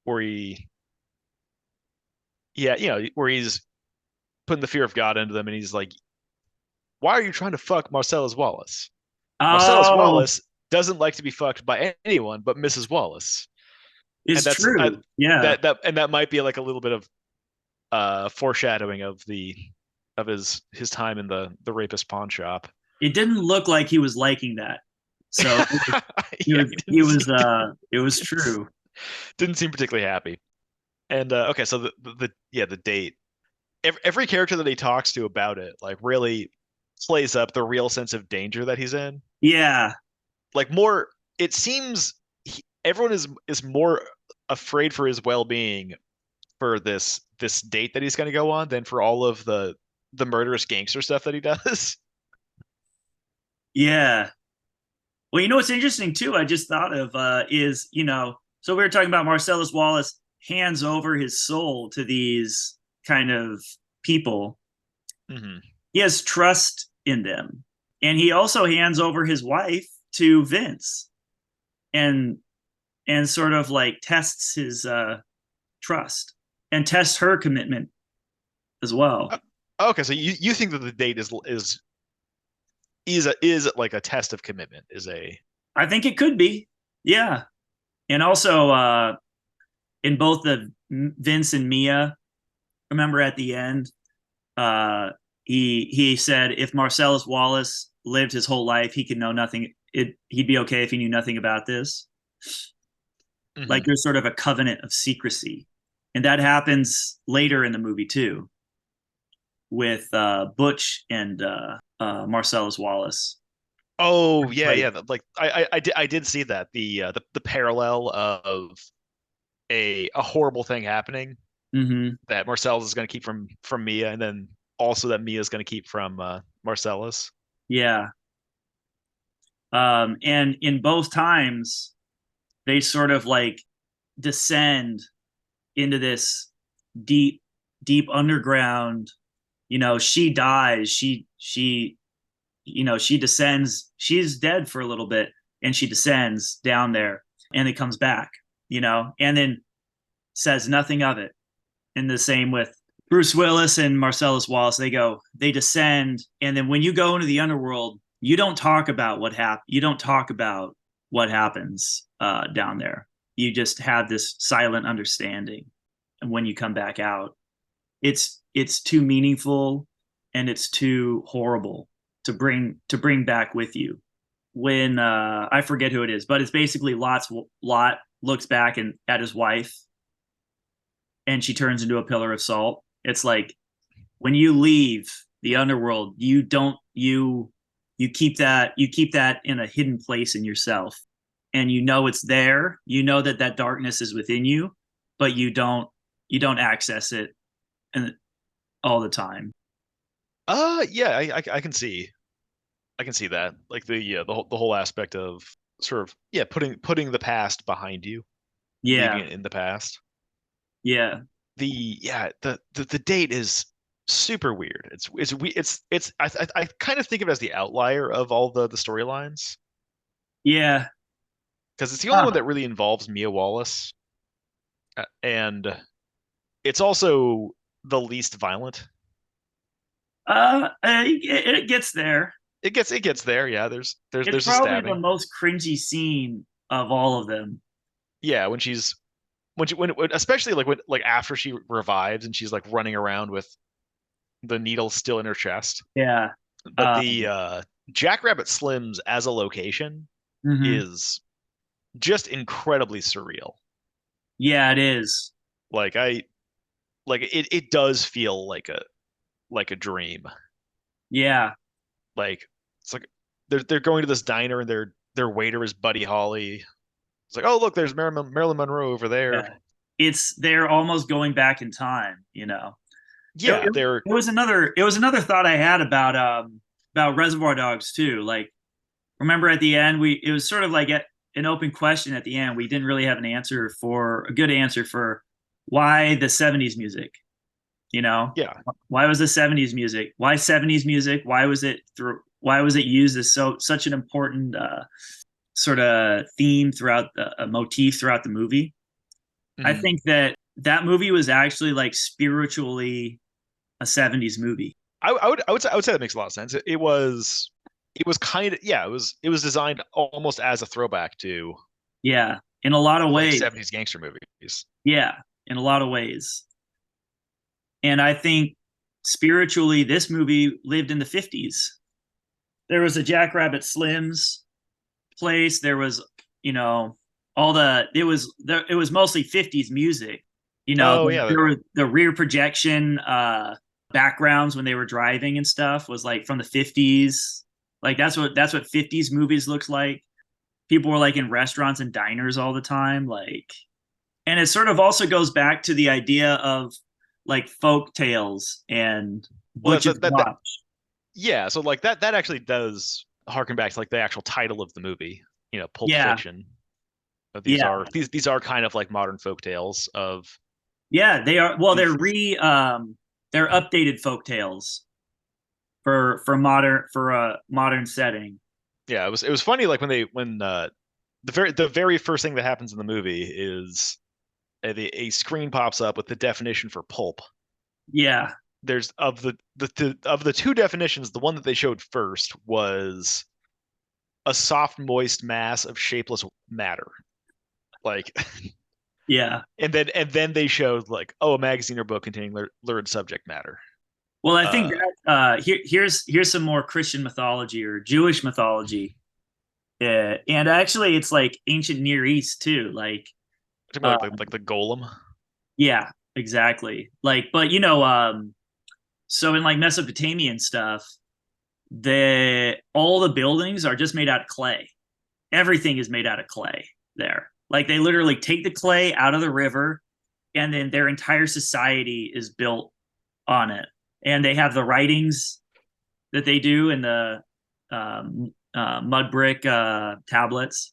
where yeah, where he's putting the fear of God into them, and he's like, "Why are you trying to fuck Marcellus Wallace? Marcellus Oh, Wallace doesn't like to be fucked by anyone but Mrs. Wallace." And It's that's true. Yeah. that might be like a little bit of foreshadowing of his time in the rapist pawn shop. It didn't look like he was liking that. So Yeah, it was true. didn't seem particularly happy. And okay, so the date. Every character that he talks to about it, like really plays up the real sense of danger that he's in. Yeah. Like more, it seems everyone is more afraid for his well-being for this date that he's going to go on than for all of the murderous gangster stuff that he does. Yeah. Well, you know what's interesting too, I just thought of is, so we were talking about Marcellus Wallace hands over his soul to these kind of people. Hmm. He has trust in them. And he also hands over his wife to Vince and sort of like tests his trust and tests her commitment as well. Okay, so you think that the date is like a test of commitment, is a I think it could be. Yeah. And also in both the Vince and Mia, remember at the end, uh, he said if Marcellus Wallace lived his whole life, he could know nothing. He'd be okay if he knew nothing about this. Like Mhm. there's sort of a covenant of secrecy, and that happens later in the movie too with Butch and Marcellus Wallace. Oh yeah, Like, yeah. Like I did see that the parallel of a horrible thing happening mm-hmm, that Marcellus is going to keep from Mia, and then also that Mia is going to keep from Marcellus. yeah. And in both times, they sort of like descend into this deep, deep underground. She dies. She descends. She's dead for a little bit, and she descends down there, and it comes back. And then says nothing of it. And the same with Bruce Willis and Marcellus Wallace. They descend, and then when you go into the underworld, you don't talk about what happened. You don't talk about what happens down there. You just have this silent understanding, and when you come back out, it's too meaningful and it's too horrible to bring back with you. When I forget who it is, but it's basically Lot looks back and at his wife and she turns into a pillar of salt. It's like when you leave the underworld, you keep that in a hidden place in yourself, and it's there. You know that darkness is within you, but you don't access it and all the time. Yeah, I can see that. Like the whole aspect of sort of yeah, putting the past behind you, leaving Yeah, it in the past. yeah, The date is super weird. It's I kind of think of it as the outlier of all the storylines yeah. because it's the only one Huh. that really involves Mia Wallace, and it's also the least violent. It gets there. It gets there. Yeah, It's there's a probably the stabbing. most cringy scene of all of them. Yeah, when especially like when like after she revives and she's like running around with the needle still in her chest. Yeah. But the Jackrabbit Slims as a location Mhm. is just incredibly surreal. Yeah, it is. Like it does feel like a dream. Yeah. Like it's like they're going to this diner and their waiter is Buddy Holly. It's like, oh look, there's Marilyn Monroe over there. Yeah. They're almost going back in time. It, Yeah, it, it was another thought I had about Reservoir Dogs too. Like, remember at the end, it was sort of like an open question at the end. We didn't really have a good answer for why the '70s music. You know, yeah. why was the '70s music? Why '70s music? Why was it used as such an important sort of theme throughout a motif throughout the movie? I Mhm. think that movie was actually like spiritually a '70s movie. I would say that makes a lot of sense. It was kind of yeah, it was designed almost as a throwback to Yeah. in a lot of of like ways. 70s gangster movies. Yeah, in a lot of ways. And I think spiritually, this movie lived in the 50s. There was a Jackrabbit Slim's place. There was, you know, all the it was mostly 50s music. Oh yeah, There were the rear projection backgrounds when they were driving and stuff was like from the 50s. Like that's what 50s movies looks like. People were like in restaurants and diners all the time, like, and it sort of also goes back to the idea of like folk tales and well Butch's that Watch. yeah, so like that actually does harken back to like the actual title of the movie, Pulp Yeah, Fiction. But these yeah, are these are kind of like modern folk tales of yeah. They are. Well, these. they're updated folk tales for a modern setting. Yeah, it was funny like when the very first thing that happens in the movie is a screen pops up with the definition for pulp. Yeah, There's of the two definitions, the one that they showed first was a soft, moist mass of shapeless matter. Like, yeah. and then they showed like, oh, a magazine or book containing lurid subject matter. Well, I think Uh, that here's some more Christian mythology or Jewish mythology. And actually, it's like ancient Near East too. Like, talking uh, about like the golem. yeah, exactly. Like, but so in like Mesopotamian stuff, the all the buildings are just made out of clay. Everything is made out of clay there. Like they literally take the clay out of the river, and then their entire society is built on it. And they have the writings that they do in the mud brick tablets.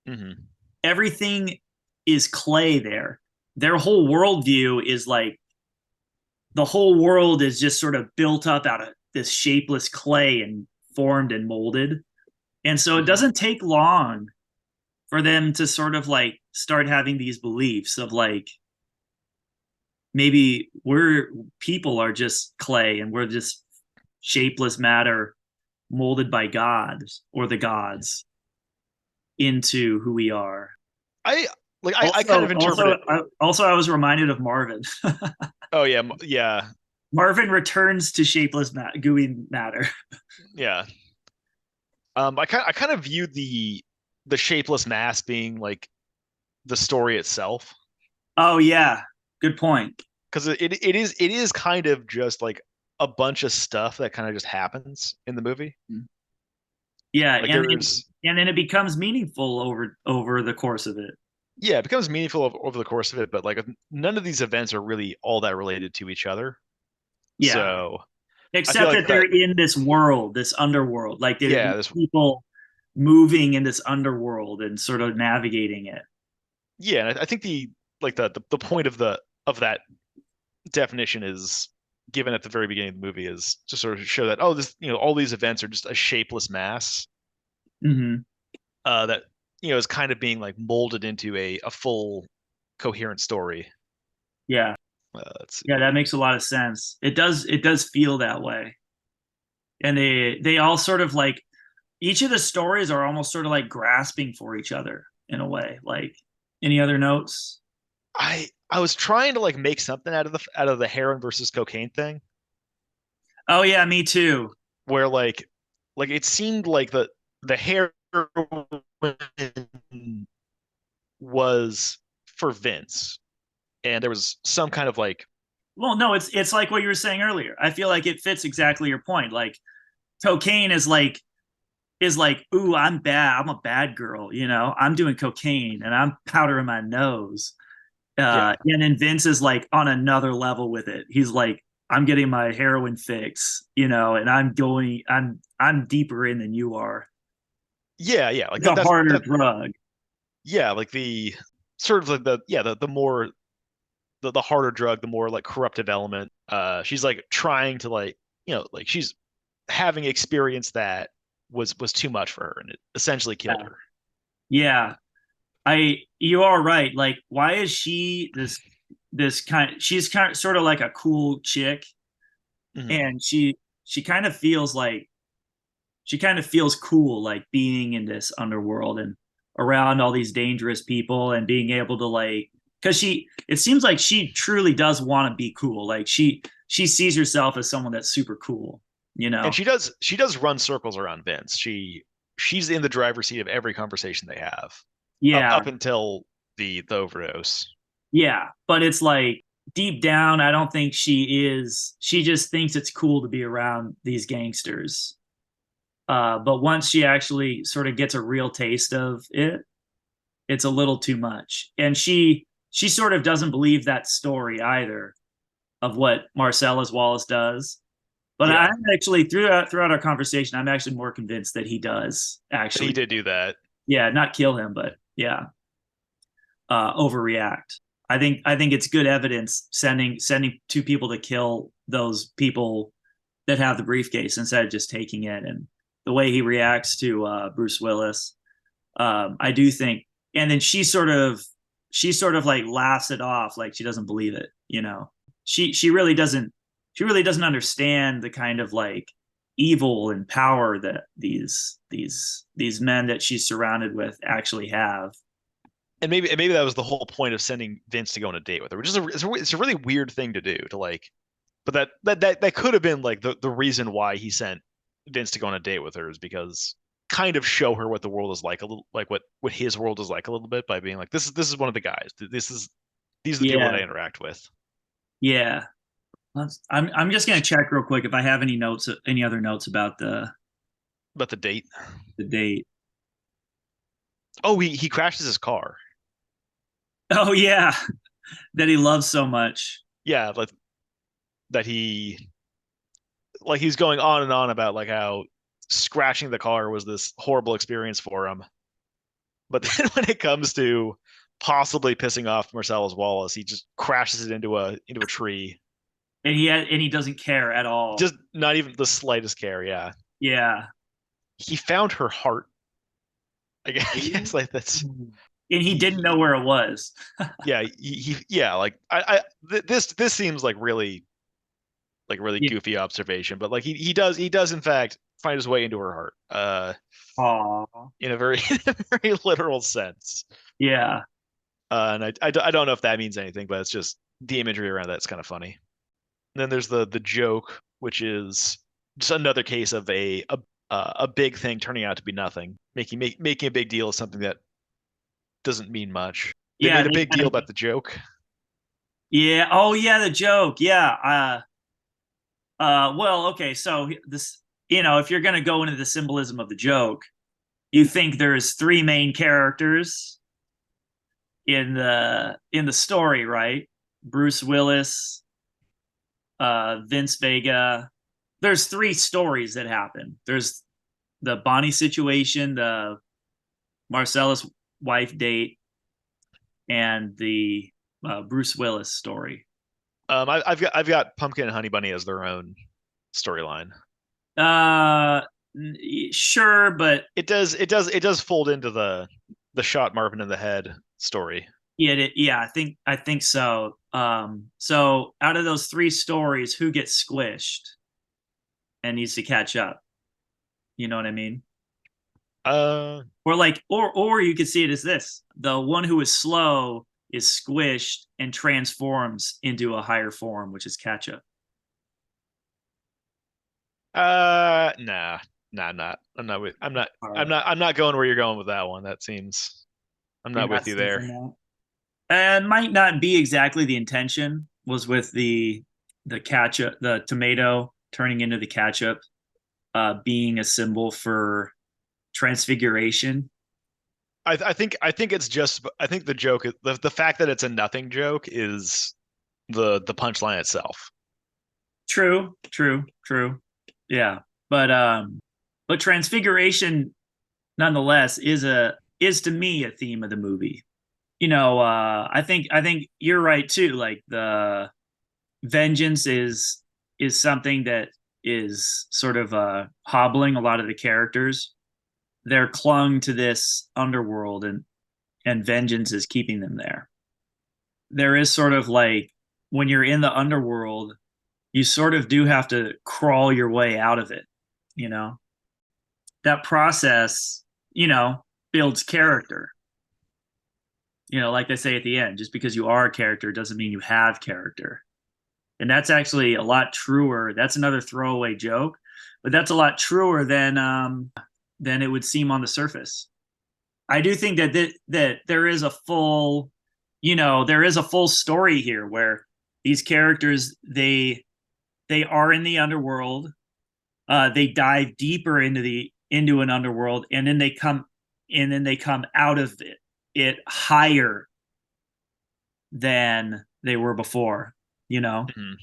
Hmm. Everything is clay there. Their whole worldview is like the whole world is just sort of built up out of this shapeless clay and formed and molded. And so it Hmm. doesn't take long for them to sort of like start having these beliefs of like maybe we're people are just clay and we're just shapeless matter molded by God or the gods into who we are. I I kind Also, of interpret also, it. also, I was reminded of Marvin. Oh yeah, yeah, Marvin returns to shapeless gooey matter. yeah. I kind of view the shapeless mass being like the story itself, Oh yeah, good point. because it is kind of just like a bunch of stuff that kind of just happens in the movie. Yeah, Like there's and then it becomes meaningful over the course of it. Yeah, it becomes meaningful over the course of it, but like none of these events are really all that related to each other. Yeah, So I feel except like that that, they're in this world, this underworld. Like they're yeah, this people moving in this underworld and sort of navigating it. yeah, and I think the point of that definition is given at the very beginning of the movie is to sort of show that, oh, this, all these events are just a shapeless mass Hmm. that is kind of being like molded into a full coherent story. Yeah, Let's yeah, see. that makes a lot of sense. It does feel that way, and they all sort of like each of the stories are almost sort of like grasping for each other in a way. Like any other notes? I was trying to like make something out of the heroin versus cocaine thing, Oh yeah, me too. where like it seemed like the heroin was for Vince, and there was some kind of like, Well, no, it's like what you were saying earlier. I feel like it fits exactly your point. Like cocaine is like, ooh, I'm bad. I'm a bad girl. I'm doing cocaine and I'm powdering my nose. yeah, And then Vince is like on another level with it. He's like, I'm getting my heroin fix, and I'm deeper in than you are. yeah, like It's a that's harder that, drug. yeah, like the sort of like the more the harder drug, the more like corruptive element. She's like trying to like, like she's having experience that was too much for her, and it essentially killed Yeah. her. Yeah. You are right. Like, why is she this she's kind of sort of like a cool chick, Hmm. and she kind of feels like she kind of feels cool, like being in this underworld and around all these dangerous people and being able to like, because it seems like she truly does want to be cool. Like she sees herself as someone that's super cool, you And know? she does run circles around Vince. She's in the driver's seat of every conversation they have up Yeah, until the overdose. yeah. But it's like deep down, I don't think she is. She just thinks it's cool to be around these gangsters. But once she actually sort of gets a real taste of it, it's a little too much. And she sort of doesn't believe that story either of what Marcellus Wallace does. But Yeah, I'm actually throughout our conversation, I'm actually more convinced that he does he actually, did do that. yeah, not kill him, but yeah, overreact. I think it's good evidence sending two people to kill those people that have the briefcase instead of just taking it, and the way he reacts to Bruce Willis, I do think, and then she sort of like laughs it off, like she doesn't believe it. She really doesn't understand the kind of like evil and power that these men that she's surrounded with actually have. And maybe that was the whole point of sending Vince to go on a date with her, which is it's a really weird thing to do to like. But that could have been like the reason why he sent Vince to go on a date with her is because kind of show her what the world is like a little like what his world is like a little bit by being like this is one of the guys. These are the people that I Yeah, interact with. yeah. I'm just gonna check real quick if I have any other notes about But the date. the date. Oh, he crashes his car. Oh yeah, that he loves so much. Yeah, that he's going on and on about like how scratching the car was this horrible experience for him. But then when it comes to possibly pissing off Marcellus Wallace, he just crashes it into a tree. And he doesn't care at all. Just not even the slightest care. Yeah, Yeah. he found her heart. I guess, I guess like that's And he didn't know he. where it was. Yeah, yeah. Like this seems like really Yeah. goofy observation, but like he does in fact find his way into her heart. Aw. In a very in a very literal sense. Yeah. And I don't know if that means anything, but it's just the imagery around that's kind of funny. And then there's the joke, which is just another case of a big thing turning out to be nothing, making a big deal of something that doesn't mean much. They Yeah. made a big deal about the joke. Yeah. Oh yeah, the joke. Yeah. Well, okay, so this, if you're gonna go into the symbolism of the joke, you think there's three main characters in the story, right? Bruce Willis, Vince Vega. There's three stories that happen. There's the Bonnie situation, the Marcellus wife date, and the Bruce Willis story. I've got Pumpkin and Honey Bunny as their own storyline. Uh, sure, but It does fold into the shot Marvin in the head story. yeah, I think so. So out of those three stories, who gets squished and needs to catch up? You know what I mean? Uh, Or like, or you could see it as this: the one who is slow is squished and transforms into a higher form, which is catch up. nah, nah, not. I'm not with. I'm not. All I'm right, not. I'm not going where you're going with that one. That seems. I'm you're not not with you there. thinking that, and might not be exactly the intention. Was with the ketchup, the tomato turning into the ketchup, being a symbol for transfiguration. I think it's just. I think the joke is the fact that it's a nothing joke is the punchline itself. True, true, true. Yeah. But transfiguration nonetheless is to me a theme of the movie. I think you're right too. Like the vengeance is something that is sort of hobbling a lot of the characters. They're clung to this underworld, and vengeance is keeping them there. There is sort of like when you're in the underworld, you sort of do have to crawl your way out of it, you know. That process, you know, builds character. Like they say at the end, just because you are a character doesn't mean you have character. And that's actually a lot truer. That's another throwaway joke, but that's a lot truer than it would seem on the surface. I do think that there is a full, there is a full story here where these characters they are in the underworld. They dive deeper into an underworld, and then they come out of it higher than they were before. You know, Mhm.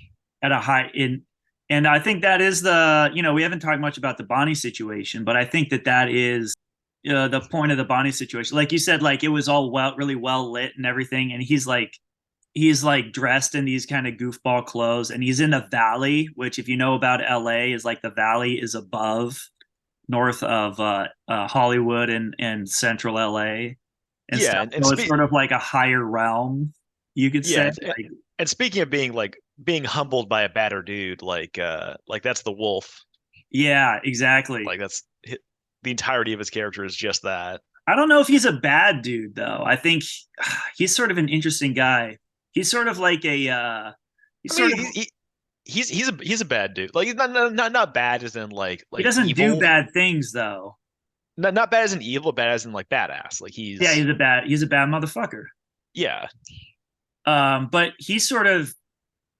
at a high in and I think that is we haven't talked much about the Bonnie situation, but I think that is the point of the Bonnie situation. Like you said, like it was all really well lit and everything, and he's like dressed in these kind of goofball clothes, and he's in a valley, which if you know about LA is like the valley is above north of Hollywood and central LA and Yeah, stuff. and So it's sort of like a higher realm, you could yeah, say. and, and speaking of being humbled by a badder dude, like that's the wolf. Yeah, exactly. Like the entirety of his character is just that. I don't know if he's a bad dude though. I think he's sort of an interesting guy. He's sort of like he's I sort mean, of he's a bad dude. Like he's not bad as in he like doesn't do evil. bad things though. Not bad as in evil, bad as in like badass. Like Yeah, he's he's a bad motherfucker. yeah. But he's sort of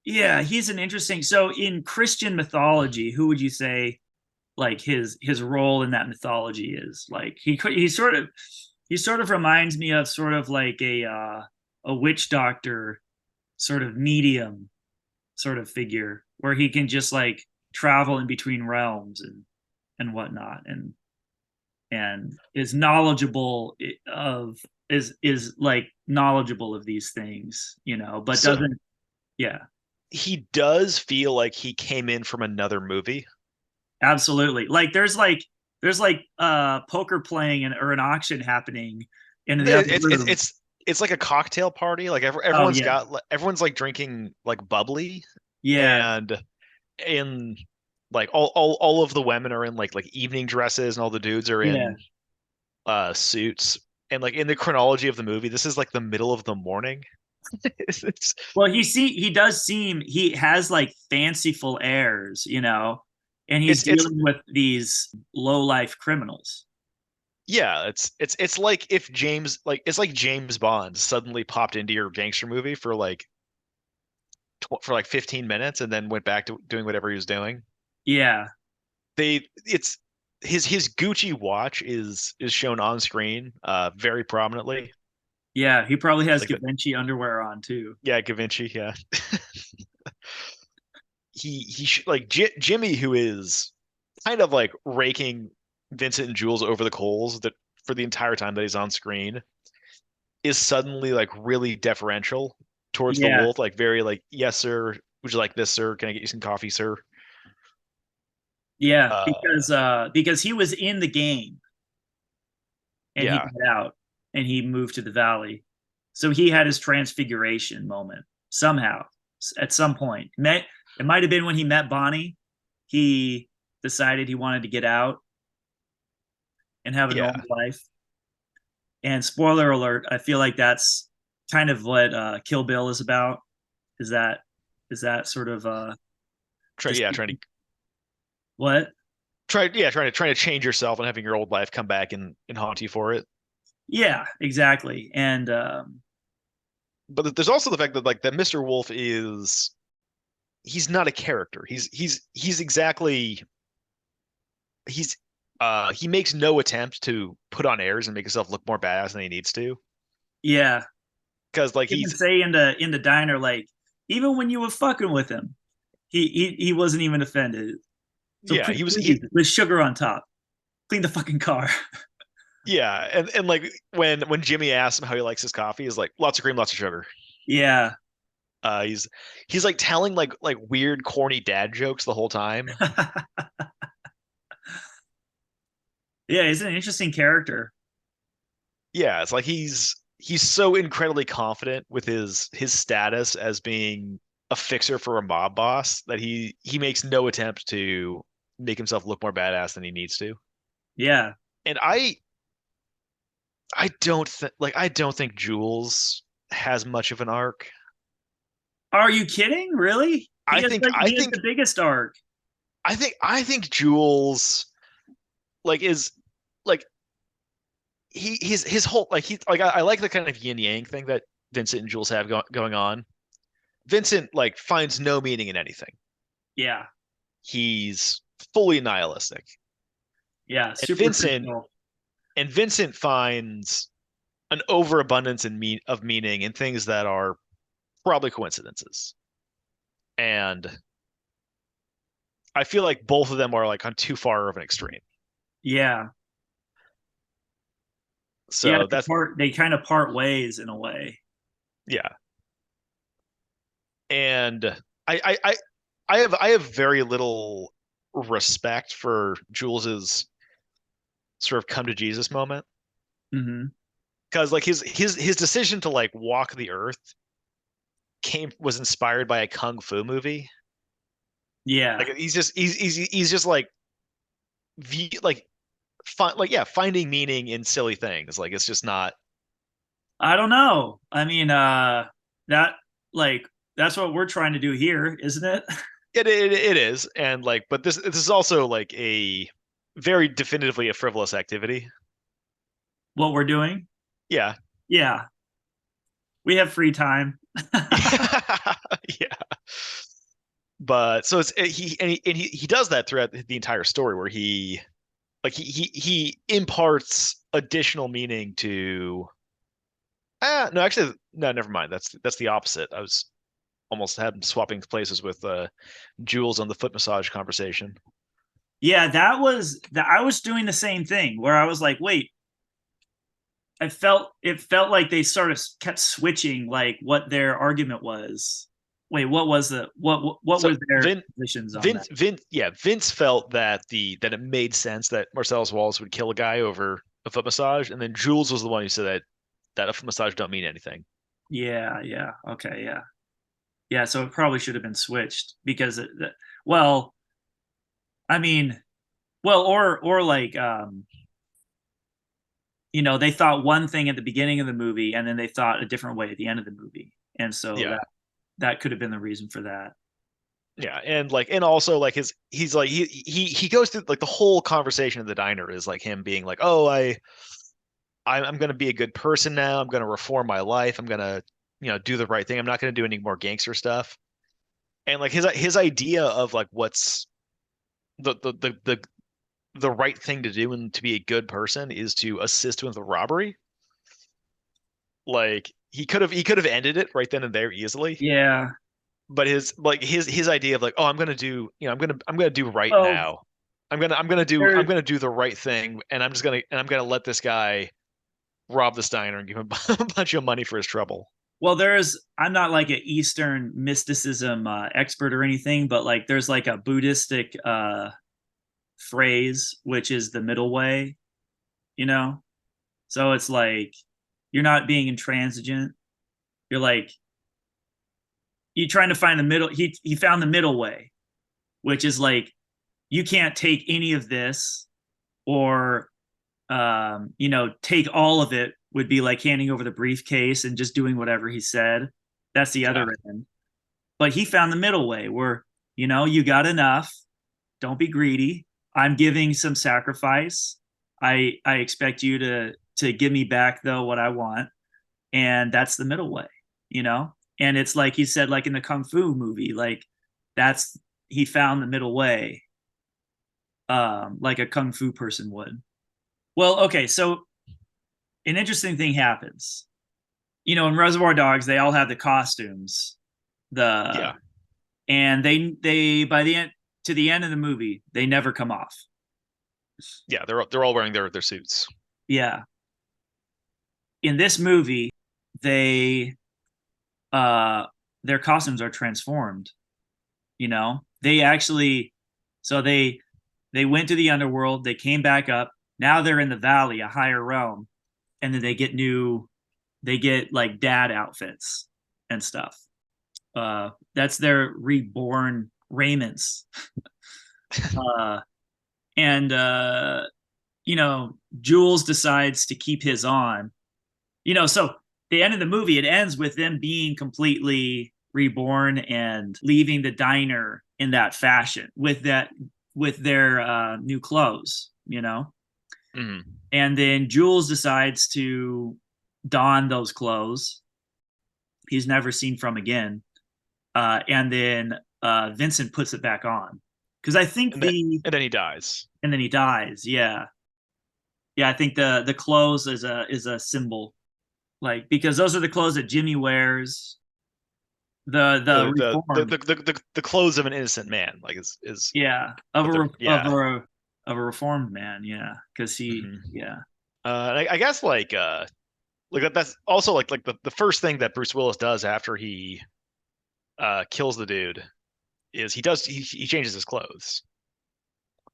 yeah, he's an interesting. So in Christian mythology, who would you say like his role in that mythology is? Like he sort of reminds me of sort of like a witch doctor sort of medium sort of figure where he can just like travel in between realms and whatnot and is knowledgeable of is like knowledgeable of these things, but So doesn't. Yeah, he does feel like he came in from another movie. absolutely. Like there's like poker playing or an auction happening in the other room. It's like a cocktail party. Like Oh yeah, everyone's like drinking like bubbly, yeah, and in like all of the women are in like evening dresses, and all the dudes are yeah. in suits. And like in the chronology of the movie, this is like the middle of the morning. It's Well, he does seem he has like fanciful airs, and he's it's dealing with these low life criminals. yeah, it's like if it's like James Bond suddenly popped into your gangster movie for for like 15 minutes and then went back to doing whatever he was doing. Yeah, It's his Gucci watch is shown on screen very prominently. yeah. He probably has Like the Givenchy underwear on too. yeah, Givenchy, yeah. Like Jimmy, who is kind of like raking Vincent and Jules over the coals that for the entire time that he's on screen, is suddenly like really deferential towards the Yeah, wolf, like very like, yes, sir. Would you like this, sir? Can I get you some coffee, sir? yeah. Uh, Because he was in the game and he yeah, got out and he moved to the valley, so he had his transfiguration moment somehow at some point. It might have been when he met Bonnie. He decided he wanted to get out and have a yeah. normal life. And spoiler alert, I feel like that's kind of what Kill Bill is about. Is that is that sort of Trying to what? trying to change yourself and having your old life come back and haunt you for it. Yeah, exactly. And But there's also the fact that like that Mr. Wolf he's not a character. He's exactly he makes no attempt to put on airs and make himself look more badass than he needs to. yeah, Because like even he's say in the diner, like even when you were fucking with him, he wasn't even offended. So yeah, please, with sugar on top, clean the fucking car. yeah, and like when Jimmy asks him how he likes his coffee, he's like lots of cream, lots of sugar. Yeah. Uh, he's he's like telling like weird corny dad jokes the whole time. Yeah, he's an interesting character. Yeah, it's like he's so incredibly confident with his status as being a fixer for a mob boss that he makes no attempt to make himself look more badass than he needs to. Yeah. And I don't think Jules has much of an arc. Are you kidding? Really? I think I He has think the biggest arc. I think Jules like is like his whole like he like I like the kind of yin yang thing that Vincent and Jules have going on. Vincent like finds no meaning in anything. Yeah. He's fully nihilistic. Yeah, And superficial. Vincent finds an overabundance of meaning in things that are probably coincidences. And I feel like both of them are like on too far of an extreme. Yeah. Yeah, So that's they kind of part ways in a way. yeah. And I I I I have very little respect for Jules's sort of come to Jesus moment Hmm. because like his decision to like walk the earth came was inspired by a kung fu movie. Yeah. Like he's just like like like yeah, finding meaning in silly things. Like it's just not. I don't know. I mean, that like that's what we're trying to do here, isn't it? It is, and like, but this is also like a very definitively a frivolous activity. What we're doing? Yeah, Yeah. We have free time. yeah. But so he does that throughout the entire story, where he imparts additional meaning to. No, actually, no, never mind. That's the opposite. I was almost had him swapping places with Jules on the foot massage conversation. Yeah, that was that I was doing the same thing where I was like, wait, it felt like they sort of kept switching like what their argument was. Wait, what was the what So were their positions on that? Vince felt that that it made sense that Marcellus Wallace would kill a guy over a foot massage, and then Jules was the one who said that a foot massage don't mean anything. Yeah, yeah. Okay, yeah. Yeah, so it probably should have been switched because well, I mean, well or like they thought one thing at the beginning of the movie and then they thought a different way at the end of the movie. And so Yeah, that could have been the reason for that. yeah, and also like he's like he goes through like the whole conversation in the diner is like him being like, oh, I'm gonna be a good person now. I'm gonna reform my life. I'm gonna do the right thing. I'm not gonna do any more gangster stuff. And like his idea of like what's the the right thing to do and to be a good person is to assist with the robbery. Like he could have ended it right then and there easily. Yeah. But his idea of like, oh, I'm gonna do, I'm gonna do right Well, now. I'm there gonna do the right thing, and I'm gonna let this guy rob the Steiner and give him a bunch of money for his trouble. well there's I'm not like an Eastern mysticism expert or anything, but like there's like a Buddhistic phrase which is the middle way, you know? So it's like you're not being intransigent. You're like you're trying to find the middle. He found the middle way, which is like you can't take any of this or take all of it would be like handing over the briefcase and just doing whatever he said. That's the other Yeah, end. But he found the middle way where, you got enough. Don't be greedy. I'm giving some sacrifice. I expect you to give me back though what I want. And that's the middle way, you know? And it's like he said, like in the Kung Fu movie, like that's he found the middle way, like a Kung Fu person would. Well, okay, so an interesting thing happens. In Reservoir Dogs, they all have the costumes. The yeah, and they by the end to the end of the movie, they never come off. yeah. They're all wearing their suits. Yeah. In this movie, they uh their costumes are transformed, They actually so they went to the underworld, they came back up. Now they're in the valley, a higher realm, and then they get like dad outfits and stuff. That's their reborn raiments. uh and Jules decides to keep his on. So the end of the movie, it ends with them being completely reborn and leaving the diner in that fashion with their new clothes. Mhm. And then Jules decides to don those clothes he's never seen from again. And then Vincent puts it back on because I think And then he dies. and then he dies. Yeah, yeah. I think the clothes is a symbol, like because those are the clothes that Jimmy wears. The reformed, The clothes of an innocent man, like is yeah, of what a they're yeah. of a reformed man, yeah, because he, Hmm. yeah. I guess like that's also like the first thing that Bruce Willis does after he kills the dude is he changes his clothes.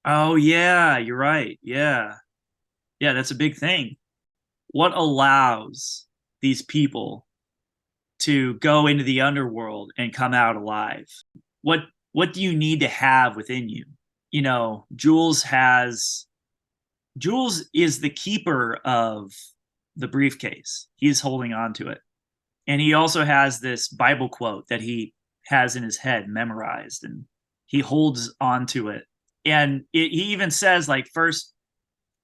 Oh yeah, you're right. Yeah, yeah, that's a big thing. What allows these people to go into the underworld and come out alive? What what do you need to have within you? Jules is the keeper of the briefcase. He's holding on to it. And he also has this Bible quote that he has in his head memorized, and he holds on to it. And he even says, like,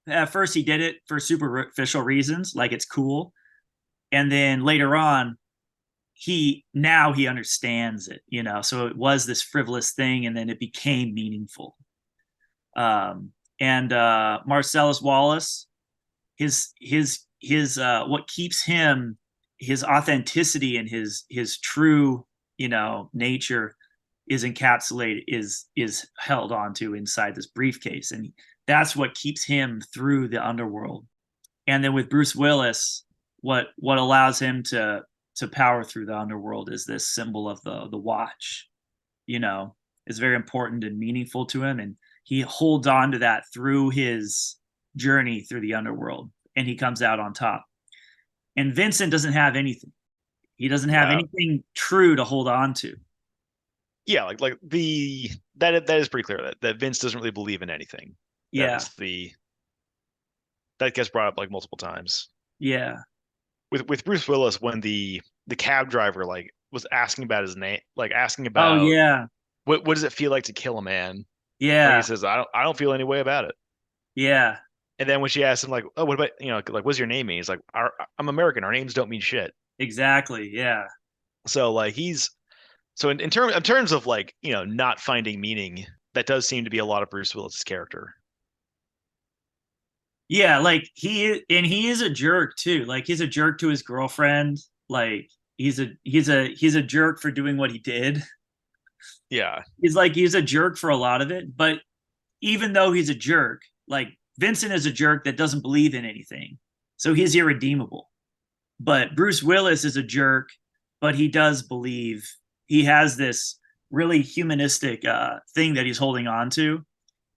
at first he did it for superficial reasons, like it's cool. And then later on, he understands it. So it was this frivolous thing, and then it became meaningful. And Marcellus Wallace, his what keeps him, his authenticity and his true nature is encapsulated, is held onto inside this briefcase, and that's what keeps him through the underworld. And then with Bruce Willis, what allows him to power through the underworld is this symbol of the watch. you know is very important and meaningful to him, and he holds on to that through his journey through the underworld, and he comes out on top. And Vincent doesn't have anything. He doesn't have Uh, anything true to hold on to. yeah, like the that is pretty clear that Vince doesn't really believe in anything. That Yeah, is the that gets brought up like multiple times. yeah. With Bruce Willis when the cab driver like was asking about his name, like asking Oh about yeah, what does it feel like to kill a man? Like he yeah, says, I don't feel any way about it. yeah. And then when she asks him like, oh, what about like what's your name mean? He's like, I'm American. Our names don't mean shit. Exactly. Yeah, So like he's so in terms of like not finding meaning, that does seem to be a lot of Bruce Willis's character. yeah. Like he is a jerk too. Like he's a jerk to his girlfriend. Like he's a jerk for doing what he did. Yeah, He's a jerk for a lot of it, but even though he's a jerk, like Vincent is a jerk that doesn't believe in anything, so he's irredeemable. But Bruce Willis is a jerk, but he does believe. He has this really humanistic thing that he's holding on to,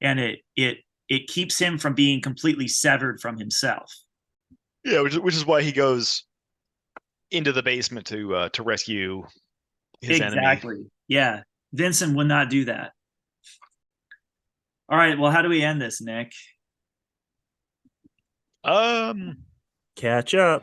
and it keeps him from being completely severed from himself. yeah, which is why he goes into the basement to rescue his enemy. Exactly. Yeah. Vincent would not do that. All right. Well, how do we end this, Nick? Um, Catch up.